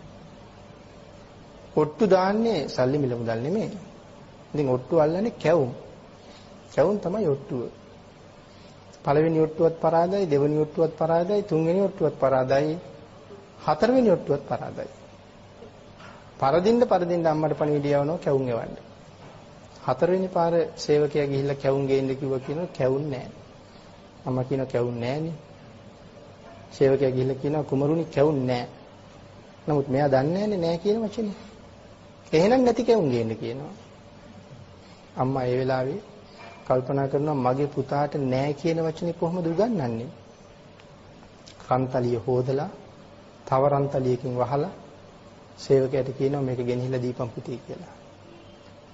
ඔට්ටු දාන්නේ සල්ලි මිල මුදල් නෙමෙයි. ඉතින් ඔට්ටු අල්ලන්නේ කැවුම්. කැවුම් තමයි ඔට්ටුව. පළවෙනි ඔට්ටුවත් පරාදයි, දෙවෙනි ඔට්ටුවත් පරාදයි, තුන්වෙනි ඔට්ටුවත් පරාදයි, හතරවෙනි ඔට්ටුවත් පරාදයි. පරදින්න අම්මට පණිවිඩය යවනවා කැවුම් එවන්න. හතරවෙනි පාර සේවකයා ගිහිල්ලා කැවුම් ගේන්න කිව්වා කියනවා කැවුම් නැහැ. අම්මා කියනවා කැවුම් නැහැනේ. සේවකයා ගිහිල්ලා කියනවා කුමරුනි කැවුම් නැහැ. නමුත් මෙයා දන්නේ නැහැ කියන වචනේ. එහෙනම් නැති කැවුම් ගේන්න කියනවා. අම්මා ඒ වෙලාවේ කල්පනා කරනවා මගේ පුතාට නෑ කියන වචනේ කොහොමද උගන්වන්නේ? රන්තලිය හොදලා තව රන්තලියකින් වහලා සේවකයාට කියනවා මේක ගෙනහිලා දීපන් පුතේ කියලා.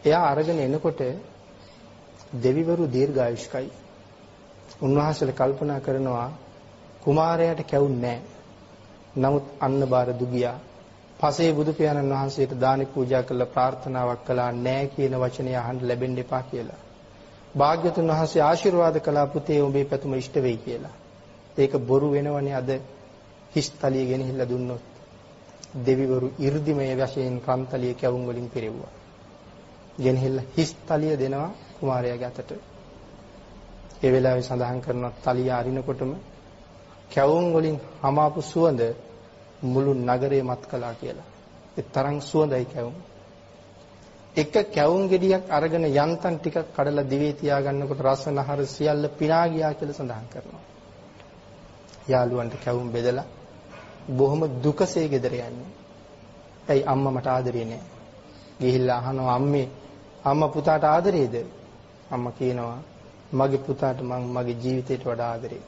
එයා අරගෙන එනකොට දෙවිවරු දීර්ඝායුෂ්කයි. උන්වහන්සේලා කල්පනා කරනවා කුමාරයාට කැවුම් නෑ. නමුත් අන්නබාර දුගියා පසේ බුදු පියාණන් වහන්සේට දානි පූජා කරලා ප්‍රාර්ථනාවක් කළා නෑ කියන වචනේ අහන්න ලැබෙන්න එපා කියලා. භාග්‍යතුන් වහන්සේ ආශිර්වාද කළා පුතේ ඔබේ පැතුම ඉෂ්ට වෙයි කියලා. ඒක බොරු වෙනවනේ අද හිස්තලිය ගෙනහිල්ලා දුන්නොත්. දෙවිවරු 이르දිමය වශයෙන් රන්තලිය කැවුම් වලින් පිරෙව්වා. ගෙනහිල්ලා හිස්තලිය දෙනවා කුමාරයාගේ අතට. ඒ වෙලාවේ සඳහන් කරනවා තලිය අරිනකොටම කැවුම් වලින් හමාපු සුවඳ මුළු නගරේ මත් කළා කියලා. ඒ තරම් සුවඳයි කැවුම්. එක කැවුම් ගෙඩියක් අරගෙන යන්තම් ටිකක් කඩලා දිවේ තියාගන්නකොට රසනහර සියල්ල පිනා ගියා කියලා සඳහන් කරනවා. යාළුවන්ට කැවුම් බෙදලා බොහොම දුකසේ ගෙදර යන්නේ. ඇයි අම්මා මට ආදරේ නැහැ. ගිහිල්ලා අහනවා අම්මා පුතාට ආදරේද? අම්මා කියනවා මගේ පුතාට මං මගේ ජීවිතයට වඩා ආදරේ.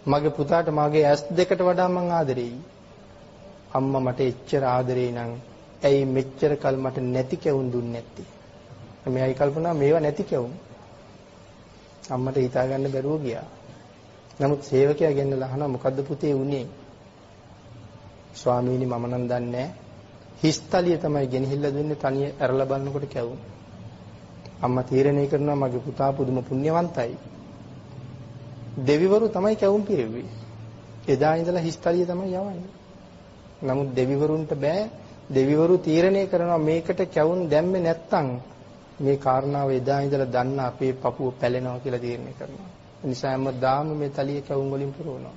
මගේ පුතාට මගේ ඇස් දෙකට වඩා මං ආදරෙයි. අම්මා මට එච්චර ආදරේ නම් ඇයි මෙච්චර කල් මට නැති කැවුම් දුන්නේ නැත්තේ? මෙයයි කල්පනා මේවා නැති කැවුම්. අම්මට හිතා ගන්න බැරුව ගියා. නමුත් සේවකයා ගෙන්නලා අහනවා මොකද්ද පුතේ උනේ? ස්වාමීනි මම නම් දන්නේ නැහැ. හිස්තලිය තමයි ගෙනහිල්ලා දුන්නේ තනිය ඇරලා බලනකොට කැවුම්. අම්මා තීරණය කරනවා මගේ පුතා පුදුම පුණ්‍යවන්තයි. දෙවිවරු තමයි කැවුම් පිරෙව්වේ. එදා ඉඳලා හිස්තලිය තමයි යවන්නේ. නමුත් දෙවිවරුන්ට බෑ. දෙවිවරු තීරණය කරනවා මේකට කැවුම් දැම්මේ නැත්තම් මේ කාරණාව එදා ඉඳලා දන්න අපේ පපුව පැලෙනවා කියලා තීරණය කරනවා. ඒ නිසා හැමදාම මේ තලිය කැවුම් වලින් පුරවනවා.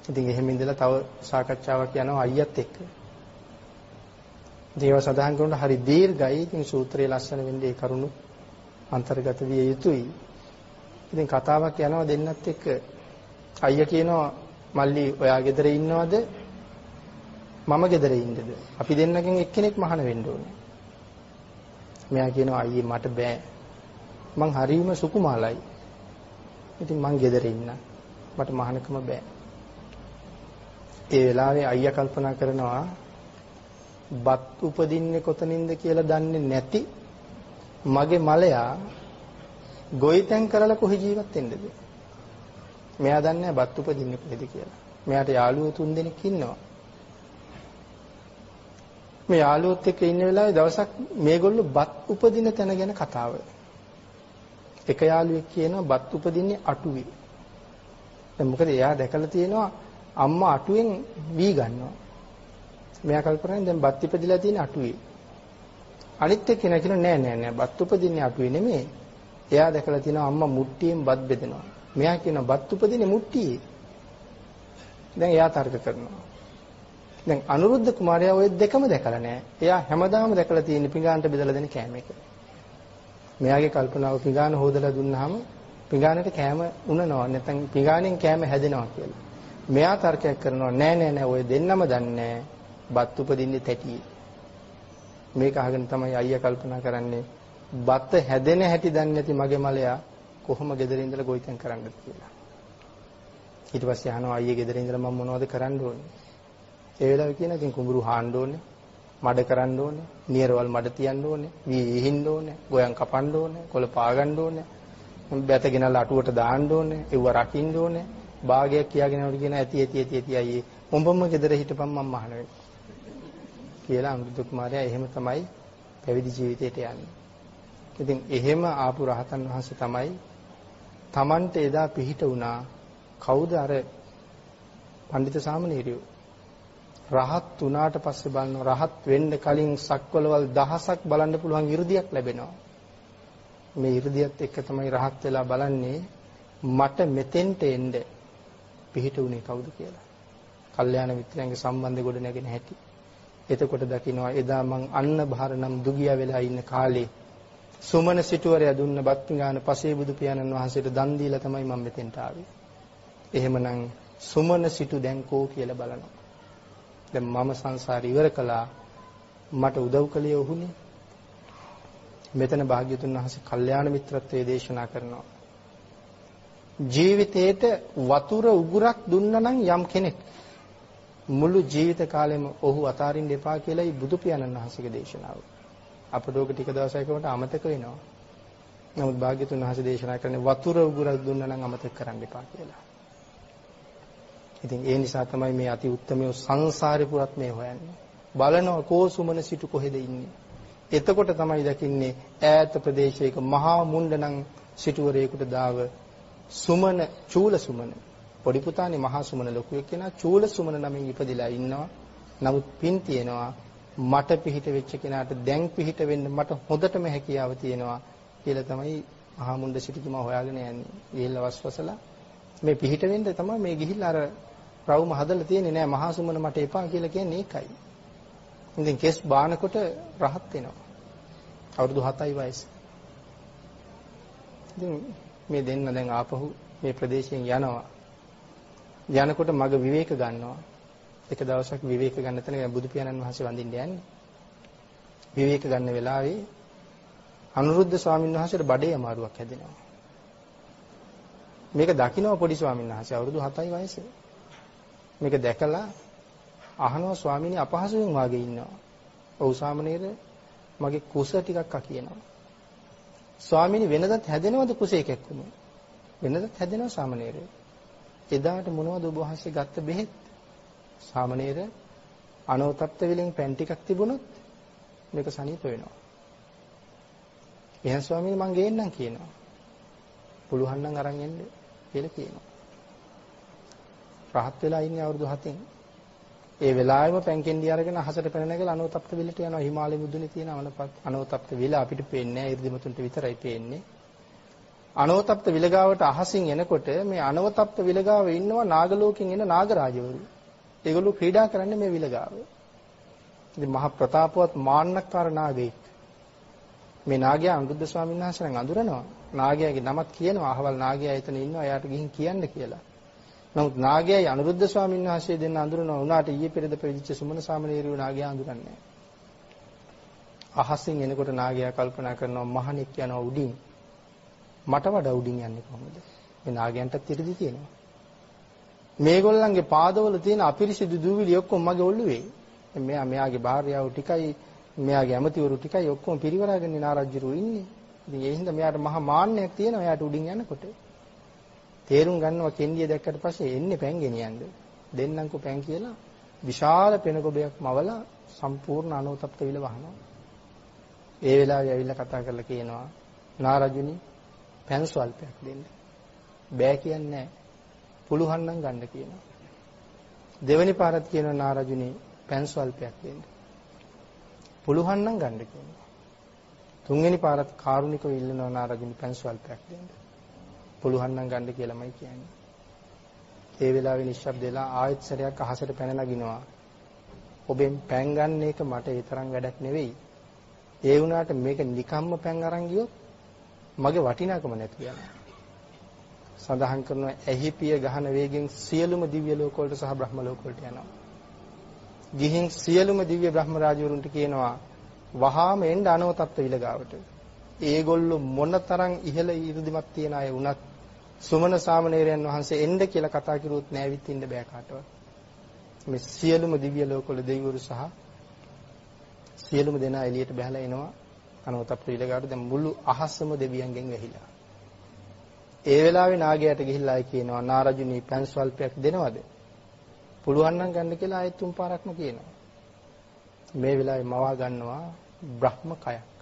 ඉතින් එහෙම ඉඳලා තව සාකච්ඡාවක් යනවා අයියත් එක්ක. දේව සදාහන් කරනකොට හරි දීර්ඝයි. ඉතින් සූත්‍රයේ ලස්සන වෙන්නේ ඒ කරුණු අන්තර්ගත විය යුතුයි. ඉතින් කතාවක් යනවා දෙන්නත් එක්ක. අයියා කියනවා මල්ලි ඔයා ගෙදර ඉන්නවද? මම ගෙදර ඉන්නද? අපි දෙන්නගෙන් එක්කෙනෙක් මහාන වෙන්න ඕනේ. මෙයා කියනවා අයියේ මට බෑ. මං හරීම සුකුමාලයි. ඉතින් මං ගෙදර ඉන්න. මට මහානකම බෑ. ඒ වෙලාවේ අයියා කල්පනා කරනවා බත් උපදින්නේ කොතනින්ද කියලා දන්නේ නැති මගේ මලයා ගොවිතැන් කරලා කොහේ ජීවත් වෙන්නද? මෙයා දන්නේ නැහැ බත් උපදින්නේ කොහෙද කියලා. මෙයාට යාළුවෝ 3 දෙනෙක් ඉන්නවා. මේ යාළුවොත් එක්ක ඉන්න වෙලාවේ දවසක් මේගොල්ලෝ බත් උපදින තැන ගැන කතාව. එක යාළුවෙක් කියනවා බත් උපදින්නේ අටුවේ. දැන් මොකද එයා දැකලා තියෙනවා අම්මා අටුවෙන් වී ගන්නවා. මෙයා කල්පනා කරන්නේ දැන් බත් ඉපදිලා තියෙන අටුවේ. අනිත් එක්කෙනා කියනවා නෑ බත් උපදින්නේ අටුවේ නෙමෙයි. එයා දැකලා තියෙනවා අම්මා මුට්ටියෙන් බත් බෙදනවා. මෙයා කියනවා බත් උපදින්නේ මුට්ටියේ. දැන් එයා තර්ක කරනවා. දැන් අනුරුද්ධ කුමාරයා ওই දෙකම දැකලා නැහැ. එයා හැමදාම දැකලා තියෙන පිඟානට බෙදලා දෙන කෑම එක. මෙයාගේ කල්පනාව පිඟාන හොදලා දුන්නාම පිඟානට කෑම උනනවා නැත්නම් පිඟානෙන් කෑම හැදෙනවා කියලා. මෙයා තර්කයක් කරනවා නෑ ඔය දෙන්නම දන්නේ බත් උපදින්නේ තැටියේ. මේක අහගෙන තමයි අයියා කල්පනා කරන්නේ බත හැදෙන හැටි දන්නේ නැති මගේ මලයා කොහොම ගෙදර ඉඳලා ගොවිතැන් කරන්නද කියලා. ඊට පස්සේ අහනවා අයියේ ගෙදර ඉඳලා මම මොනවද කරන්න ඕනේ? ඒ වෙලාවේ කියන ඉතින් කුඹුරු හාන්න ඕනේ, මඩ කරන්න ඕනේ, නියරවල් මඩ තියන්න ඕනේ, වී ඉහින්න ඕනේ, ගොයන් කපන්න ඕනේ, කොළ පා ගන්න ඕනේ, බැත ගෙනල්ලා අටුවට දාන්න ඕනේ, ඒව රකින්න ඕනේ. භාගයක් කියාගෙන යනකොට කියන ඇති අයියේ උඹම ගෙදර හිටපන් මම අහනවා කියලා අනුරුද්ධ කුමාරයා එහෙම තමයි පැවිදි ජීවිතයට යන්නේ. ඉතින් එහෙම ආපු රහතන් වහන්සේ තමයි Tamante එදා පිහිට වුණා. කවුද අර පඬිත සාමණේරයෝ? රහත් වුණාට පස්සේ බලනවා රහත් වෙන්න කලින් සක්වලවල් දහසක් බලන්න පුළුවන් 이르දියක් ලැබෙනවා. මේ 이르දියත් එක්ක තමයි රහත් වෙලා බලන්නේ මට මෙතෙන්ට එන්න පිහිට උනේ කවුද කියලා. කල්යාණ මිත්‍රයන්ගේ සම්බන්ධය ගොඩ නැගෙන හැටි. එතකොට දකින්නවා එදා මං අන්න බහර නම් දුගියා වෙලා ඉන්න කාලේ සුමන සිටුවරයා දුන්න බත් ගාන පසේ බුදු පියාණන් වහන්සේට දන් දීලා තමයි මම මෙතෙන්ට ආවේ. එහෙමනම් සුමන සිටු දැන් කෝ කියලා බලනවා. දැන් මම සංසාරේ ඉවර කළා මට උදව් කළේ ඔහුනේ. මෙතන භාග්‍යතුන් වහන්සේ කල්යාණ මිත්‍රත්වයේ දේශනා කරනවා. ජීවිතේට වතුර උගුරක් දුන්නා නම් යම් කෙනෙක් මුළු ජීවිත කාලෙම ඔහු අතාරින්න එපා කියලායි බුදු පියාණන් වහන්සේගේ දේශනාව. අපට ඕක ටික දවසයකට අමතක වෙනවා. නමුත් භාග්‍යතුන් වහන්සේ දේශනා කරන්නේ වතුර උගුරක් දුන්නා නම් අමතක කරන්න එපා කියලා. ඉතින් ඒ නිසා තමයි මේ අති උත්තමයෝ සංසාරේ පුරත් මේ හොයන්නේ. බලනවා කෝ සුමන සිටු කොහෙද ඉන්නේ. එතකොට තමයි දකින්නේ ඈත ප්‍රදේශයක මහා මුණ්ඩනම් සිටුවරයෙකුට දාව සුමන චූල සුමන පොඩි පුතානේ මහා සුමන ලොකු එක්කෙනා චූල සුමන නමින් ඉපදිලා ඉන්නවා. නමුත් පින් තියෙනවා මට පිහිට වෙච්ච කෙනාට දැන් පිහිට වෙන්න මට හොඳටම හැකියාව තියෙනවා කියලා තමයි මහා මුණ්ඩ සිටුතුමා හොයාගෙන යන්නේ. ගිහිල්ලා වස්වසලා මේ පිහිට වෙන්න තමයි මේ ගිහිල්ලා අර රවුම හදලා තියෙන්නේ නෑ මහා සුමන මට එපා කියලා කියන්නේ ඒකයි. ඉතින් කෙස් බානකොට රහත් වෙනවා. අවුරුදු 7යි වයස. ඉතින් මේ දෙන්න දැන් ආපහු මේ ප්‍රදේශයෙන් යනවා. යනකොට මග විවේක ගන්නවා. එක දවසක් විවේක ගන්න තැන බුදු පියාණන් වහන්සේ වඳින්න යන්නේ. විවේක ගන්න වෙලාවේ අනුරුද්ධ ස්වාමීන් වහන්සේට බඩේ අමාරුවක් හැදෙනවා. මේක දකින්න පොඩි ස්වාමීන් වහන්සේ අවුරුදු 7යි වයස. මේක දැකලා අහනවා ස්වාමීනි අපහසුයෙන් වාගේ ඉන්නවා. ඔව් සාමණේර මගේ කුස ටිකක් කියනවා. ස්වාමීනි වෙනදත් හැදෙනවද කුසේ කැක්කුම? වෙනදත් හැදෙනවා සාමණේර. එදාට මොනවද ඔබ වහන්සේ ගත්ත බෙහෙත්? සාමණේර අනෝතප්ත විලෙන් පැන් ටිකක් තිබුණොත් මේක සනීප වෙනවා. එහෙනම් ස්වාමීනි මං ගේන්නම් කියනවා. පුළුවන් නම් අරන් එන්න කියලා කියනවා. රහත් වෙලා ඉන්නේ අවුරුදු 7න්. ඒ වෙලාවෙම පැන්කෙන්ඩි අරගෙන අහසට පැන නැගලා අනෝතප්ත විලට යනවා. හිමාලය මුදුනේ තියෙන අනෝතප්ත විල අපිට පේන්නේ නැහැ. 이르දිමතුන්ට විතරයි පේන්නේ. අනෝතප්ත විලගාවට අහසින් එනකොට මේ අනෝතප්ත විලගාව ඉන්නවා නාගලෝකෙන් එන නාගරාජවරු. ඒගොල්ලෝ ක්‍රීඩා කරන්නේ මේ විලගාව. ඉතින් මහ ප්‍රතාපවත් මාන්නක්කාර නාගයෙක්. මේ නාගයා අනුරුද්ධ ස්වාමීන් වහන්සේගෙන් අඳුරනවා. නාගයාගේ නමක් කියනවා. අහවල් නාගයා එතන ඉන්නවා. එයාට ගිහින් කියන්න කියලා. නමුත් නාගයයි අනුරුද්ධ ස්වාමීන් වහන්සේ දෙන්න අඳුරනවා. උනාට ඊයේ පෙරේද පැවිදිච්ච සුමන සාමණේරියෝ නාගයා අඳුරන්නේ නැහැ. අහසින් එනකොට නාගයා කල්පනා කරනවා මහණෙක් යනවා උඩින්. මට වඩා උඩින් යන්නේ කොහොමද? මේ නාගයන්ටත් ඉරිදි තියෙනවා. මේගොල්ලන්ගේ පාදවල තියෙන අපිරිසිදු දූවිලි ඔක්කොම මගේ ඔළුවේ. මෙයාගේ භාර්යාව ටිකයි, මෙයාගේ ඇමතිවරු ටිකයි ඔක්කොම පිරිවරාගෙන නාරජ්ජුරු ඉන්නේ. ඉතින් ඒ හින්දා මෙයාට මහා මාන්නයක් තියෙනවා එයාට උඩින් යනකොට. තේරුම් ගන්නවා කෙන්ඩිය දැක්කට පස්සේ එන්නේ පැන් ගෙනියන්න. දෙන්නම්කෝ පැන් කියලා විශාල පෙනකොබයක් මවලා සම්පූර්ණ අනෝතප්ත විල වහනවා. ඒ වෙලාවේ ඇවිල්ලා කතා කරලා කියනවා නාරජුනි පැන් ස්වල්පයක් දෙන්න. බෑ කියන්නේ නැහැ. පුළුවන් නම් ගන්න කියනවා. දෙවෙනි පාරත් කියනවා නාරජුනි පැන් ස්වල්පයක් දෙන්න. පුළුවන් නම් ගන්න කියනවා. තුන්වෙනි පාරත් කාරුණිකව ඉල්ලනවා නාරජුනි පැන් ස්වල්පයක් දෙන්න. පුළුවන් නම් ගන්න කියලාමයි කියන්නේ. ඒ වෙලාවේ නිශ්ශබ්ද වෙලා ආයෙත් සැරයක් අහසට පැන නගිනවා. ඔබෙන් පැන් ගන්න එක මට ඒ තරම් වැඩක් නෙවෙයි. ඒ වුණාට මේක නිකම්ම පැන් අරන් ගියොත් මගේ වටිනාකම නැති යනවා. සඳහන් කරනවා ඇහි පිය ගහන වේගෙන් සියලුම දිව්‍ය ලෝක වලට සහ බ්‍රහ්ම ලෝක වලට යනවා. ගිහින් සියලුම දිව්‍ය බ්‍රහ්ම රාජවරුන්ට කියනවා වහාම එන්න අනෝතප්ත විලගාවට. ඒගොල්ලෝ මොනතරම් ඉහළ 이르දිමත් තියන අය වුණත් සුමන සාමණේරයන් වහන්සේ එන්න කියලා කතා කරුවොත් නෑවිත් ඉන්න බෑ කාටවත්. මේ සියලුම දිව්‍ය ලෝකවල දෙවිවරු සහ සියලුම දෙනා එළියට බහලා එනවා. අනවත ප්‍රීලගාට දැන් මුළු අහසම දෙවියන්ගෙන් වැහිලා. ඒ වෙලාවේ නාගයාට ගිහිල්ලා ආයි කියනවා නාරජුනි පෑන් ස්වල්පයක් දෙනවද? පුළුවන් නම් ගන්න කියලා ආයෙත් තුන් පාරක්ම කියනවා. මේ වෙලාවේ මවා ගන්නවා බ්‍රහ්ම කයක්.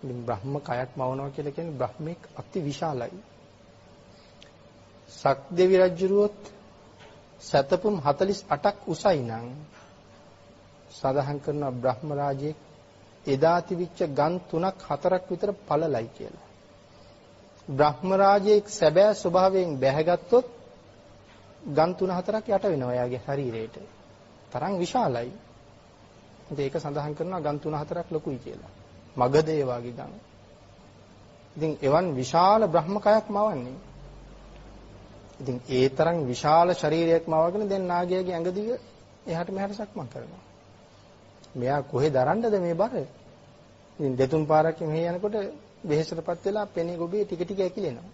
ඉතින් බ්‍රහ්ම කයක් මවනවා කියලා කියන්නේ බ්‍රහ්මෙක් අති විශාලයි. සක්දෙවි රජුරුවොත් සතපුම් 48ක් උසයි නම් සඳහන් කරනවා බ්‍රහ්ම රාජයේ එදා තිබිච්ච ගන් 3ක් 4ක් විතර පළලයි කියලා. බ්‍රහ්ම රාජයේ සැබෑ ස්වභාවයෙන් බැහැගත්තොත් ගන් 3-4ක් යට වෙනවා එයාගේ ශරීරයට. තරම් විශාලයි. ඒක සඳහන් කරනවා ගන් 3-4ක් ලොකුයි කියලා. මගධේ වාගේ ගන්. ඉතින් එවන් විශාල බ්‍රහ්ම කයක් මවන්නේ. ඉතින් ඒ තරම් විශාල ශරීරයක් මවගෙන දැන් නාගයාගේ ඇඟ දිග එහාට මෙහාට සක්මන් කරනවා. මෙයා කොහෙ දරන්නද මේ බර? ඉතින් දෙතුන් පාරක් මෙහෙ යනකොට වෙහෙසටපත් වෙලා පෙනේ ගොබේ ටික ටික ඇකිලෙනවා.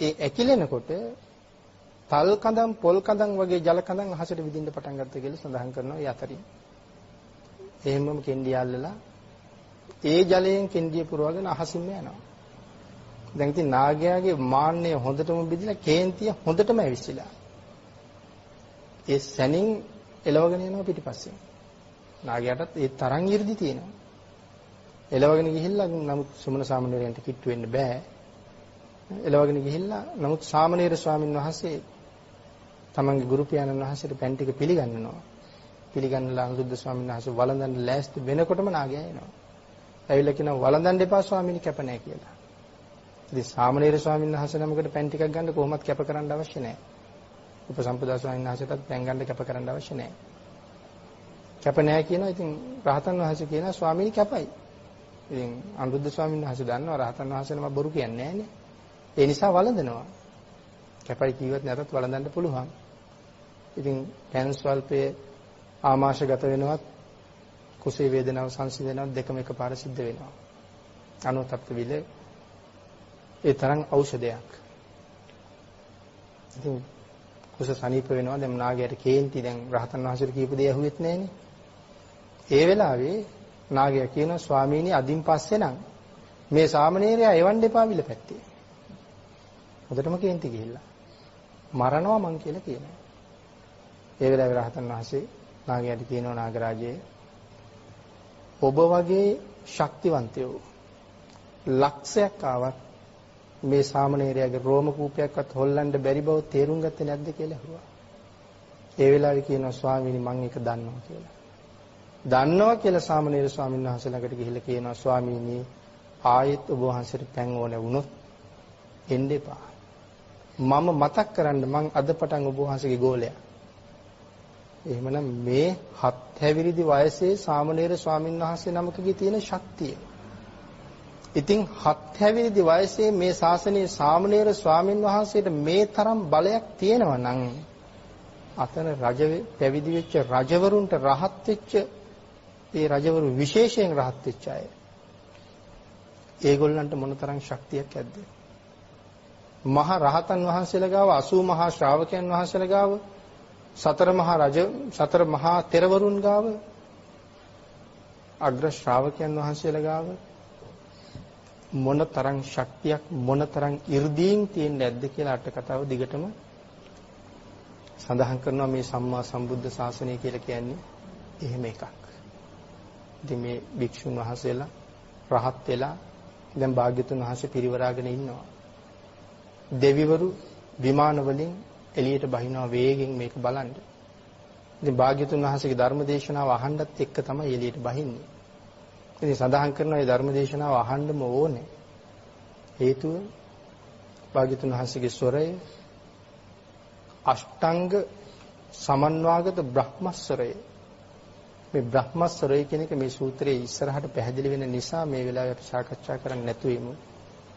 ඒ ඇකිලෙනකොට තල් කඳන් පොල් කඳන් වගේ ජල කඳන් අහසට විදින්න පටන් ගත්තා කියලා සඳහන් කරනවා ඒ අතරින්. එහෙමම කෙන්ඩිය අල්ලලා ඒ ජලයෙන් කෙන්ඩිය පුරවගෙන අහසින්ම යනවා. දැන් ඉතින් නාගයාගේ මාන්නය හොඳටම බෙදිලා කේන්තිය හොඳටම ඇවිස්සලා. ඒ සැනින් එලවගෙන යනවා පිටිපස්සෙන්. නාගයාටත් ඒ තරම් 이르දි තියෙනවා. එලවගෙන ගිහිල්ලා නමුත් සුමන සාමණේරයන්ට කිට්ටු වෙන්න බෑ. එලවගෙන ගිහිල්ලා නමුත් සාමණේර ස්වාමින් වහන්සේ තමන්ගේ ගුරු පියාණන් වහන්සේට පෑන් ටික පිළිගන්නනවා. පිළිගන්නලා අනුරුද්ධ ස්වාමීන් වහන්සේ වළඳන්න ලෑස්ති වෙනකොටම නාගයා එනවා. ඇවිල්ලා කියනවා වළඳන්න එපා ස්වාමීනි කැප නැහැ කියලා. ඉතින් සාමණේර ස්වාමීන් වහන්සේ නමකට පෑන් ටිකක් ගන්න කොහොමත් කැප කරන්න අවශ්‍ය නැහැ. උපසම්පදා ස්වාමීන් වහන්සේටත් පෑන් ගන්න කැප කරන්න අවශ්‍ය නැහැ. කැප නැහැ කියනවා. ඉතින් රහතන් වහන්සේ කියනවා ස්වාමීනි කැපයි. ඉතින් අනුරුද්ධ ස්වාමීන් වහන්සේ දන්නවා රහතන් වහන්සේ නම බොරු කියන්නේ නැහනේ. ඒ නිසා වළඳනවා. කැපයි කිව්වත් නැතත් වළඳන්න පුළුවන්. ඉතින් පෑන් ස්වල්පයේ ආමාශගත වෙනවත් කුසේ වේදනාව සංසිඳනවත් දෙකම එකපාර සිද්ධ වෙනවා. අනුතප්ත විල ඒ තරම් ඖෂධයක්. ඉතින් කුස සනීප වෙනවා. දැන් නාගයාට කේන්ති දැන් රහතන් වහන්සේට කියපු දේ ඇහුවෙත් නැහනේ. ඒ වෙලාවේ නාගයා කියනවා ස්වාමීනි අදින් පස්සේ නම් මේ සාමණේරයා එවන්න එපා විල පැත්තේ. හොඳටම කේන්ති ගිහිල්ලා මරනවා මං කියලා කියනවා. ඒ වෙලාවේ රහතන් වහන්සේ නාගයාට කියනවා නාගරාජයේ ඔබ වගේ ශක්තිවන්තයෝ ලක්ෂයක් ආවත් මේ සාමණේරයාගේ රෝම කූපයක්වත් හොල්ලන්න බැරි බව තේරුම් ගත්තේ නැද්ද කියලා අහුවා. ඒ වෙලාවේ කියනවා ස්වාමීනි මං ඒක දන්නවා කියලා. දන්නවා කියලා සාමණේර ස්වාමීන් වහන්සේ ළඟට ගිහිල්ලා කියනවා ස්වාමීනි ආයෙත් ඔබ වහන්සේට පැන් ඕනේ වුණොත් එන්න එපා. මම මතක් කරන්න මං අද පටන් ඔබ වහන්සේගේ ගෝලයා. එහෙමනම් මේ 7 හැවිරිදි වයසේ සාමණේර ස්වාමීන් වහන්සේ නමකගේ තියෙන ශක්තිය. ඉතින් 7 හැවිරිදි වයසේ මේ ශාසනයේ සාමණේර ස්වාමීන් වහන්සේට මේ තරම් බලයක් තියෙනවා නම් අතන රජ පැවිදි වෙච්ච රජවරුන්ට රහත් වෙච්ච ඒ රජවරු විශේෂයෙන් රහත් වෙච්ච අය. ඒගොල්ලන්ට මොනතරම් ශක්තියක් ඇද්ද? මහා රහතන් වහන්සේලා ගාව 80 මහා ශ්‍රාවකයන් වහන්සේලා ගාව සතර මහා තෙරවරුන් ගාව අග්‍ර ශ්‍රාවකයන් වහන්සේලා ගාව මොනතරම් ශක්තියක් මොනතරම් 이르දීන් තියෙන්නේ නැද්ද කියලා අට කතාව දිගටම සඳහන් කරනවා. මේ සම්මා සම්බුද්ධ ශාසනය කියලා කියන්නේ එහෙම එකක්. ඉතින් මේ භික්ෂුන් වහන්සේලා රහත් වෙලා දැන් භාග්‍යතුන් වහන්සේ පිරිවරාගෙන ඉන්නවා. දෙවිවරු විමාන වලින් එළියට බහිනවා වේගෙන් මේක බලන්න. ඉතින් භාග්‍යතුන් වහන්සේගේ ධර්ම දේශනාව අහන්නත් එක්ක තමයි එළියට බහින්නේ. ඉතින් සඳහන් කරනවා මේ ධර්ම දේශනාව අහන්නම ඕනේ. හේතුව භාග්‍යතුන් වහන්සේගේ ස්වරය අෂ්ටාංග සමන්වාගත බ්‍රහ්මස්වරය. මේ බ්‍රහ්මස්වරය කියන එක මේ සූත්‍රයේ ඉස්සරහට පැහැදිලි වෙන නිසා මේ වෙලාවේ අපි සාකච්ඡා කරන්නේ නැතු වෙමු.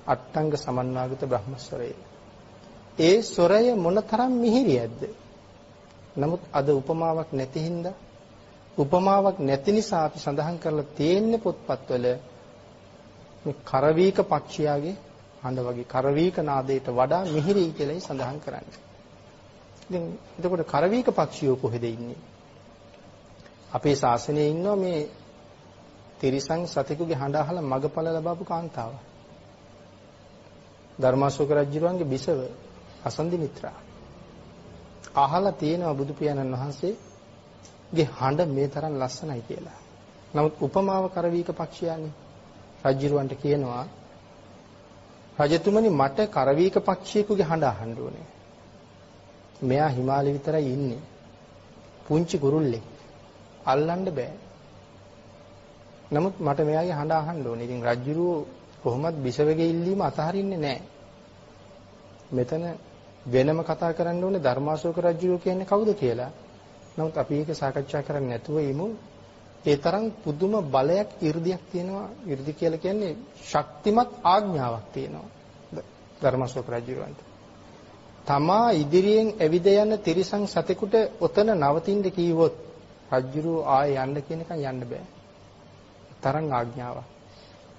අට්ටංග සමන්වාගත බ්‍රහ්මස්වරය. ඒ ස්වරය මොනතරම් මිහිරියක්ද? නමුත් අද උපමාවක් නැති හින්දා උපමාවක් නැති නිසා අපි සඳහන් කරලා තියෙන්නේ පොත්පත්වල මේ කරවීක පක්ෂියාගේ හඬ වගේ කරවීක නාදයට වඩා මිහිරි කියලායි සඳහන් කරන්නේ. ඉතින් එතකොට කරවීක පක්ෂියෝ කොහෙද ඉන්නේ? අපේ ශාසනයේ ඉන්නවා මේ තිරිසන් සතෙකුගේ හඬ අහලා මගපල ලබපු කාන්තාව. ධර්මාශෝක රජුගේ බිසව අසන්දි මිත්‍රා. අහලා තියෙනවා බුදු පියාණන් වහන්සේගේ හඬ මේ තරම් ලස්සනයි කියලා. නමුත් උපමාව කරවීක පක්ෂියානේ. රජුරවන්ට කියනවා රජතුමනි මට කරවීක පක්ෂියෙකුගේ හඬ අහන්න ඕනේ. මෙයා හිමාලය විතරයි ඉන්නේ. පුංචි කුරුල්ලෙක්. අල්ලන්න බෑ. නමුත් මට මෙයාගේ හඬ අහන්න ඕනේ. ඉතින් රජුරෝ කොහොමද බිසවගේ ඉල්ලීම අතහරින්නේ නැහැ. මෙතන වෙනම කතා කරන්න ඕනේ ධර්මාශෝක රජුරෝ කියන්නේ කවුද කියලා. නමුත් අපි ඒක සාකච්ඡා කරන්නේ නැතුව ඉමු. ඒ තරම් පුදුම බලයක් 이르දියක් තියෙනවා. 이르දි කියලා කියන්නේ ශක්තිමත් ආඥාවක් තියෙනවා. ධර්මාශෝක රජුරන්ට. තමා ඉදිරියෙන් ඇවිද යන තිරිසන් සතෙකුට ඔතන නවතින්න කීවොත් රජුරෝ ආයේ යන්න කියන එක යන්න බෑ. තරම් ආඥාවක්.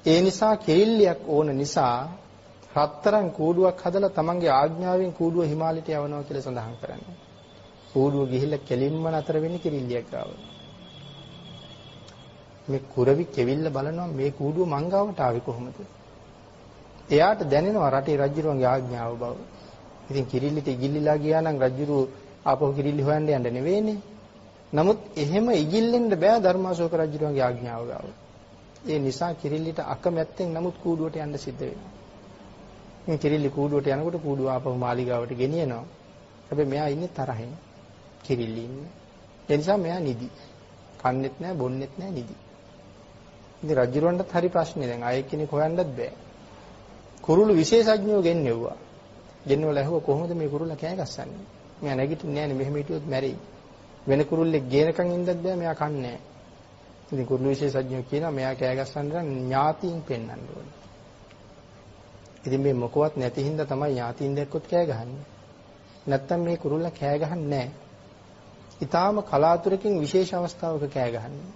ඒ නිසා කිරිල්ලියක් ඕන නිසා රත්තරන් කූඩුවක් හදලා තමන්ගේ ආඥාවෙන් කූඩුව හිමාලයට යවනවා කියලා සඳහන් කරන්නේ. කූඩුව ගිහිල්ලා කෙලින්ම නතර වෙන්නේ කිරිල්ලියක් ගාව. මේ කුරවි කෙවිල්ල බලනවා මේ කූඩුව මංගාවට ආවේ කොහොමද? එයාට දැනෙනවා රටේ රජුරුවන්ගේ ආඥාව බව. ඉතින් කිරිල්ලිට ඉගිල්ලිලා ගියා නම් රජුරුව ආපහු කිරිල්ලි හොයන්න යන්න නෙවෙයිනේ. නමුත් එහෙම ඉගිල්ලෙන්න බෑ ධර්මාශෝක රජුරුවන්ගේ ආඥාව ගාව. ඒ නිසා කිරිල්ලිට අකමැත්තෙන් නමුත් කූඩුවට යන්න සිද්ධ වෙනවා. මේ කිරිල්ලි කූඩුවට යනකොට කූඩුව ආපහු මාලිගාවට ගෙනියනවා. හැබැයි මෙයා ඉන්නේ තරහෙන්. කිරිල්ලි ඉන්නේ. ඒ නිසා මෙයා නිදි. කන්නේත් නැහැ, බොන්නේත් නැහැ, නිදි. ඉතින් රජුරවන්ටත් හරි ප්‍රශ්නේ දැන් ආයෙ කෙනෙක් හොයන්නත් බෑ. කුරුළු විශේෂඥයෝ ගෙන්නෙව්වා. ගෙන්නවලා ඇහුවා කොහොමද මේ කුරුල්ලා කෑ ගස්සන්නේ? මෙයා නැගිටින්නේ නැහැ නේ, මෙහෙම හිටියොත් මැරෙයි. වෙන කුරුල්ලෙක් ගේනකන් ඉන්නත් බෑ, මෙයා කන්නේ නැහැ. ඉතින් කුරුළු විශේෂඥයෝ කියනවා මෙයා කෑ ගස්සන්න නම් ඥාතීන් පෙන්වන්න ඕනේ. ඉතින් මේ මොකවත් නැති හින්දා තමයි ඥාතීන් දැක්කොත් කෑ ගහන්නේ. නැත්තම් මේ කුරුල්ලා කෑ ගහන්නේ නැහැ. ඊටාම කලාතුරකින් විශේෂ අවස්ථාවක කෑ ගහන්නේ.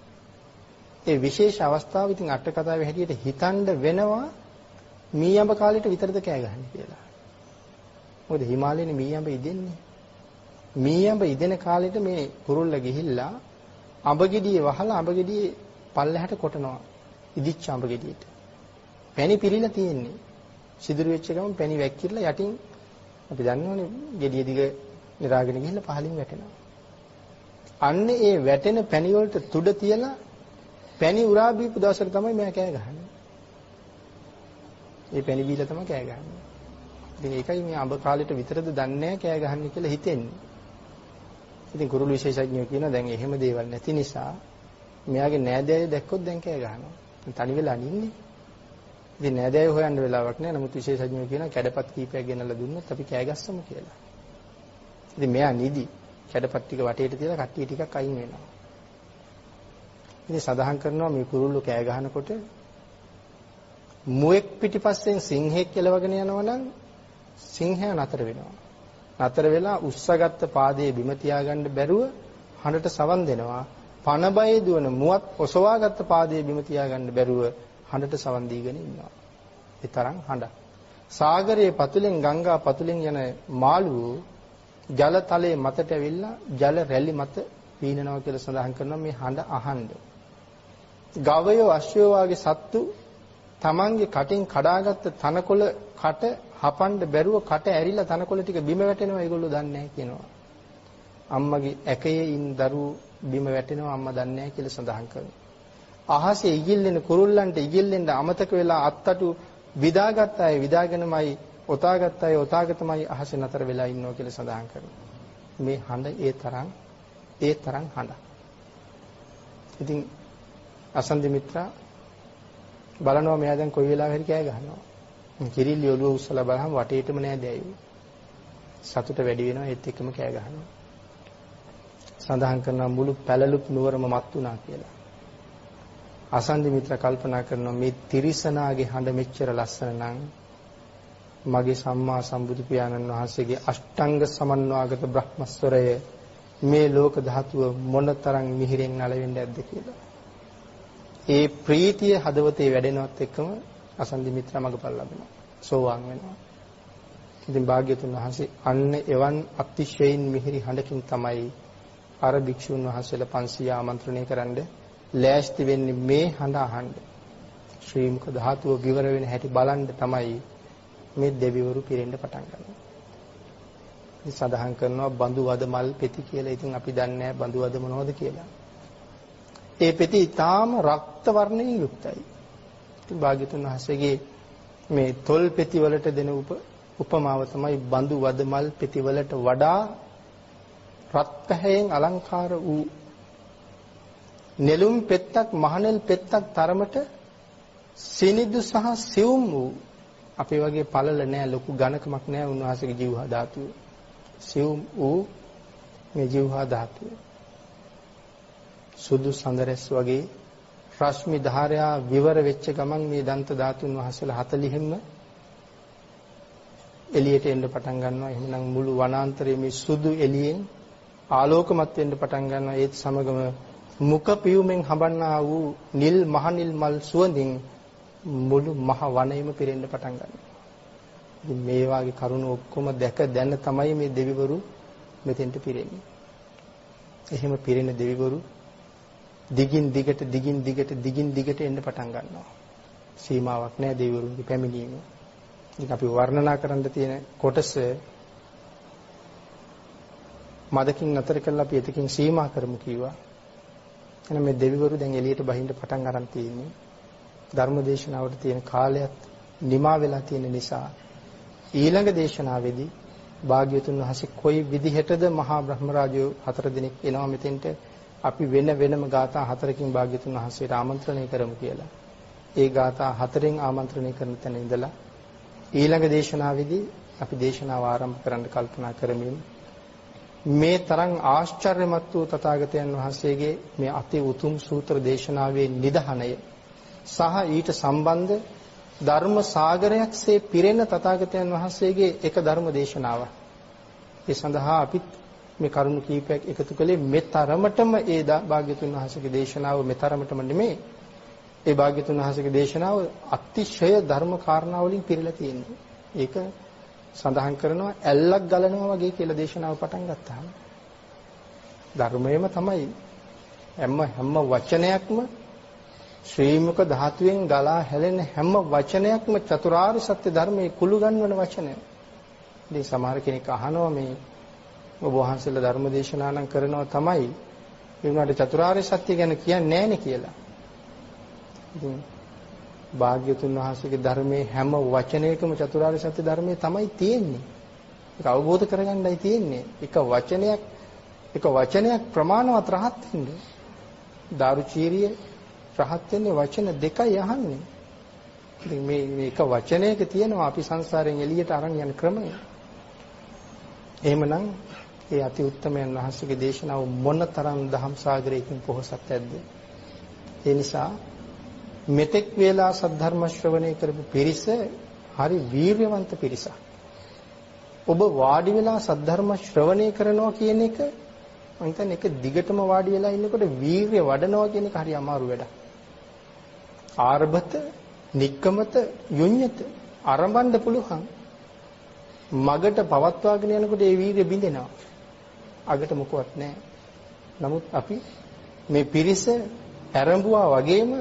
ඒ විශේෂ අවස්ථාව ඉතින් අට කතාවේ හැටියට හිතන්න වෙනවා මීයඹ කාලෙට විතරද කෑ ගහන්නේ කියලා. මොකද හිමාලයේනේ මීයඹ ඉදෙන්නේ. මීයඹ ඉදෙන කාලෙට මේ කුරුල්ල ගිහිල්ලා අඹගෙඩියේ වහලා අඹගෙඩියේ පල්ලෙහාට කොටනවා. ඉදිච්ච අඹගෙඩියට. පැණි පිරීලා තියෙන්නේ. සිදුරු වෙච්ච ගමන් පැණි වැක්කිරලා යටින් අපි දන්නවනේ ගෙඩිය දිග නිරාගෙන ගිහිල්ලා පහලින් වැටෙනවා. අන්න ඒ වැටෙන පැණි වලට තුඩ තියලා පැණි උරා බීපු දවසට තමයි මම කෑ ගහන්නේ. ඒ පැණි බීලා තමයි කෑ ගහන්නේ. ඉතින් ඒකයි මේ අඹ කාලෙට විතරද දන්නේ කෑ ගහන්නේ කියලා හිතෙන්නේ. ඉතින් කුරුළු විශේෂඥයෝ කියනවා දැන් එහෙම දේවල් නැති නිසා මෙයාගේ නෑදෑයෝ දැක්කොත් දැන් කෑ ගහනවා. තනි වෙලා නින්නේ. ඉතින් නෑදෑයෝ හොයන්න වෙලාවක් නෑ. නමුත් විශේෂඥයෝ කියනවා කැඩපත් කීපයක් ගෙනල්ලා දුන්නොත් අපි කෑ ගස්සමු කියලා. ඉතින් මෙයා නිදි. කැඩපත් ටික වටේට තියලා කට්ටිය ටිකක් අයින් වෙනවා. ඉතින් සඳහන් කරනවා මේ කුරුල්ලෝ කෑ ගහනකොට මුවෙක් පිටිපස්සෙන් සිංහෙක් කෙලවගෙන යනවනම් සිංහයා නතර වෙනවා. නතර වෙලා උස්සගත්ත පාදයේ බිම තියාගන්න බැරුව හඬට සවන් දෙනවා. පන බයේ දුවන මුවත් ඔසවාගත්ත පාදයේ බිම තියාගන්න බැරුව හඬට සවන් දීගෙන ඉන්නවා. ඒ තරම් හඬ. සාගරයේ පතුලෙන් ගංගා පතුලෙන් යන මාළුවෝ ජල තලයේ මතට ඇවිල්ලා ජල රැලි මත පීනනවා කියලා සඳහන් කරනවා මේ හඬ අහන්න. ගවයෝ අශ්වයෝ වගේ සත්තු තමන්ගේ කටින් කඩාගත්ත තනකොළ කට හපන්න බැරුව කට ඇරිලා තනකොළ ටික බිම වැටෙනවා ඒගොල්ලෝ දන්නේ නැහැ කියනවා. අම්මගේ ඇකයේ ඉන්න දරුවෝ බිම වැටෙනවා අම්මා දන්නේ නැහැ කියලා සඳහන් කරනවා. අහසේ ඉගිල්ලෙන කුරුල්ලන්ට ඉගිල්ලෙන්න අමතක වෙලා අත්තටු විදාගත්ත අය විදාගෙනමයි ඔතාගත්ත අය ඔතාගතමයි අහසේ නතර වෙලා ඉන්නවා කියලා සඳහන් කරනවා. මේ හඬ ඒ තරම් හඬ. ඉතින් අසන්දි මිත්‍රා බලනවා මෙයා දැන් කොයි වෙලාවෙ හරි කෑ ගහනවා. කිරිල්ලි ඔළුව උස්සලා බලහම වටේටම නෑ දැයුවේ. සතුට වැඩි වෙනවා ඒත් එක්කම කෑ ගහනවා. සඳහන් කරනවා මුළු පැලලුත් නුවරම මත් වුණා කියලා. අසන්දි මිත්‍රා කල්පනා කරනවා මේ තිරිසනාගේ හඬ මෙච්චර ලස්සන නම් මගේ සම්මා සම්බුදු පියාණන් වහන්සේගේ අෂ්ටාංග සමන්වාගත බ්‍රහ්මස්වරය මේ ලෝක ධාතුව මොනතරම් මිහිරෙන් නලවෙන්නේ නැද්ද කියලා. ඒ ප්‍රීතිය හදවතේ වැඩෙනවත් එක්කම අසන්දි මිත්‍ර මගපල් ලැබෙනවා. සෝවාන් වෙනවා. ඉතින් භාග්‍යතුන් වහන්සේ අන්න එවන් අතිශයින් මිහිරි හඬකින් තමයි අර භික්ෂුන් වහන්සේලා 500 ආමන්ත්‍රණය කරන්න ලෑස්ති වෙන්නේ මේ හඬ අහන්න. ශ්‍රී මුඛ ධාතුව විවර වෙන හැටි බලන්න තමයි මේ දෙවිවරු පිරෙන්න පටන් ගන්නවා. ඉතින් සඳහන් කරනවා බඳු වද මල් පෙති කියලා. ඉතින් අපි දන්නේ නැහැ බඳු වද මොනවද කියලා. ඒ පෙති ඊටාම රක්ත වර්ණයෙන් යුක්තයි. ඉතින් භාග්‍යතුන් වහන්සේගේ මේ තොල් පෙති වලට දෙන උපමාව තමයි බඳු වද මල් පෙති වලට වඩා රත් පැහැයෙන් අලංකාර වූ නෙළුම් පෙත්තක් මහනෙල් පෙත්තක් තරමට සිනිදු සහ සියුම් වූ අපේ වගේ පළල නෑ ලොකු ඝනකමක් නෑ උන්වහන්සේගේ ජීවහා ධාතුව. සියුම් වූ මේ ජීවහා ධාතුව සුදු සඳරැස් වගේ රශ්මි ධාරයා විවර වෙච්ච ගමන් මේ දන්ත ධාතුන් වහන්සේලා 40ෙම එළියට එන්න පටන් ගන්නවා. එහෙනම් මුළු වනාන්තරයේ මේ සුදු එළියෙන් ආලෝකමත් වෙන්න පටන් ගන්නවා. ඒත් සමගම මුඛ පියුමෙන් හඹන්නා වූ නිල් මහ නිල් මල් සුවඳින් මුළු මහ වනයේම පිරෙන්න පටන් ගන්නවා. ඉතින් මේ වාගේ කරුණ ඔක්කොම දැක දැන තමයි මේ දෙවිවරු මෙතෙන්ට පිරෙන්නේ. එහෙම පිරෙන දෙවිවරු දිගින් දිගට එන්න පටන් ගන්නවා. සීමාවක් නැහැ දෙවිවරුන්ගේ පැමිණීම. ඉතින් අපි වර්ණනා කරන්න තියෙන කොටස මදකින් නතර කරලා අපි එතකින් සීමා කරමු කිව්වා. එහෙනම් මේ දෙවිවරු දැන් එළියට බහින්න පටන් ගන්න තියෙන්නේ. ධර්මදේශනාවට තියෙන කාලයත් නිමා වෙලා තියෙන නිසා ඊළඟ දේශනාවේදී භාග්‍යවතුන් වහන්සේ කොයි විදිහටද මහා බ්‍රහ්ම රාජයෝ 4 දිනක් එනවා මෙතෙන්ට අපි වෙනම ගාථා 4කින් භාග්‍යවතුන් වහන්සේට ආමන්ත්‍රණය කරමු කියලා. ඒ ගාථා 4න් ආමන්ත්‍රණය කරන තැන ඉඳලා ඊළඟ දේශනාවේදී අපි දේශනාව ආරම්භ කරන්න කල්පනා කරමින් මේ තරම් ආශ්චර්යමත් වූ තථාගතයන් වහන්සේගේ මේ අති උතුම් සූත්‍ර දේශනාවේ නිදහණය සහ ඊට සම්බන්ධ ධර්ම සාගරයක්සේ පිරෙන තථාගතයන් වහන්සේගේ එක ධර්ම දේශනාවක්. ඒ සඳහා අපි මේ කරුණු කීපයක් එකතු කළේ මෙතරමටම ඒ භාග්‍යතුන් වහන්සේගේ දේශනාව මෙතරමටම නෙමෙයි. ඒ භාග්‍යතුන් වහන්සේගේ දේශනාව අතිශය ධර්ම කාරණා වලින් පිරීලා තියෙනවා. ඒක සඳහන් කරනවා ඇල්ලක් ගලනවා වගේ කියලා දේශනාව පටන් ගත්තාම ධර්මයේම තමයි හැම වචනයක්ම ශ්‍රී මුඛ ධාතුවෙන් ගලා හැලෙන හැම වචනයක්ම චතුරාර්ය සත්‍ය ධර්මයේ කුළු ගන්වන වචන. ඉතින් සමහර කෙනෙක් අහනවා මේ ඔබ වහන්සේලා ධර්ම දේශනා නම් කරනවා තමයි ඒ වුණාට චතුරාර්ය සත්‍ය ගැන කියන්නේ නැහැනේ කියලා. ඉතින් භාග්‍යතුන් වහන්සේගේ ධර්මයේ හැම වචනයකම චතුරාර්ය සත්‍ය ධර්මයේ තමයි තියෙන්නේ. ඒක අවබෝධ කරගන්නයි තියෙන්නේ. එක වචනයක් ප්‍රමාණවත් රහත් වෙන්නේ. දාරුචීරිය රහත් වෙන්නේ වචන දෙකයි අහන්නේ. ඉතින් මේ එක වචනයක තියෙනවා අපි සංසාරයෙන් එළියට අරන් යන ක්‍රමය. එහෙමනම් ඒ අති උත්තමයන් වහන්සේගේ දේශනාව මොනතරම් දහම් සාගරයකින් පොහොසත් ඇද්ද? ඒ නිසා මෙතෙක් වේලා සද්ධර්ම ශ්‍රවණය කරපු පිරිස හරි වීර්යවන්ත පිරිසක්. ඔබ වාඩි වෙලා සද්ධර්ම ශ්‍රවණය කරනවා කියන එක මම හිතන්නේ ඒක දිගටම වාඩි වෙලා ඉන්නකොට වීර්ය වඩනවා කියන එක හරි අමාරු වැඩක්. ආරභත, නික්කමත, යුඤ්ඤත ආරම්භන්න පුළුවන්. මගට පවත්වාගෙන යනකොට ඒ වීර්ය බිඳෙනවා. අගට මොකවත් නැහැ. නමුත් අපි මේ පිරිස ආරම්භුවා වගේම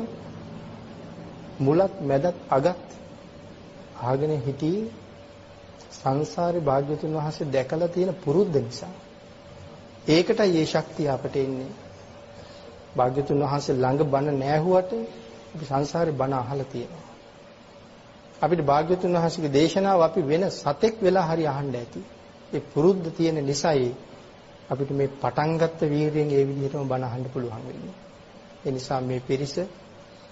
මුලත් මැදත් අගත් ආගෙන හිටියේ සංසාරේ භාග්‍යතුන් වහන්සේ දැකලා තියෙන පුරුද්ද නිසා. ඒකටයි මේ ශක්තිය අපට එන්නේ. භාග්‍යතුන් වහන්සේ ළඟ බණ නැහුවට අපි සංසාරේ බණ අහලා තියෙනවා. අපිට භාග්‍යතුන් වහන්සේගේ දේශනාව අපි වෙන සතෙක් වෙලා හරි අහන්න ඇති. ඒ පුරුද්ද තියෙන නිසායි අපිට මේ පටන් ගත්ත වීර්යයෙන් ඒ විදිහටම බණ අහන්න පුළුවන් වෙන්නේ. ඒ නිසා මේ පිරිස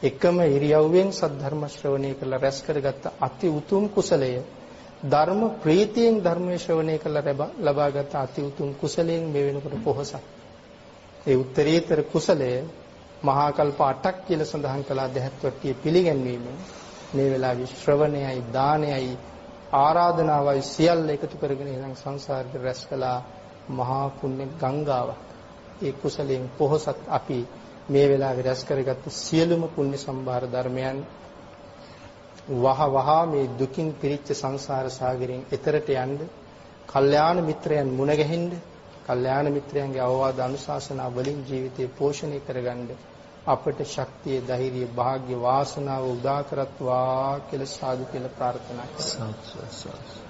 එකම ඉරියව්වෙන් සද්ධර්ම ශ්‍රවණය කරලා රැස් කරගත්ත අති උතුම් කුසලය ධර්ම ප්‍රීතියෙන් ධර්මයේ ශ්‍රවණය කරලා ලබාගත් අති උතුම් කුසලයෙන් මේ වෙනකොට පොහොසත්. ඒ උත්තරීතර කුසලය මහා කල්ප 8ක් කියලා සඳහන් කළා දෙහත්වට්ටිය පිළිගැන්වීම. මේ වෙලාවේ ශ්‍රවණයයි දානයයි ආරාධනාවයි සියල්ල එකතු කරගෙන ඉඳන් සංසාරේ රැස් කළා මහා පුණ්‍ය ගංගාවක්. ඒ කුසලයෙන් පොහොසත් අපි මේ වෙලාවේ රැස් කරගත්ත සියලුම පුණ්‍ය සම්භාර ධර්මයන් වහ වහ මේ දුකින් පිරිච්ච සංසාර සාගරයෙන් එතරට යන්න කල්යාණ මිත්‍රයන් මුණ ගැහෙන්න කල්යාණ මිත්‍රයන්ගේ අවවාද අනුශාසනා වලින් ජීවිතේ පෝෂණය කරගන්න අපට ශක්තිය ධෛර්යය වාග්ය වාසනාව උදා කරත්වා කියලා සාදු කියලා ප්‍රාර්ථනා කරනවා.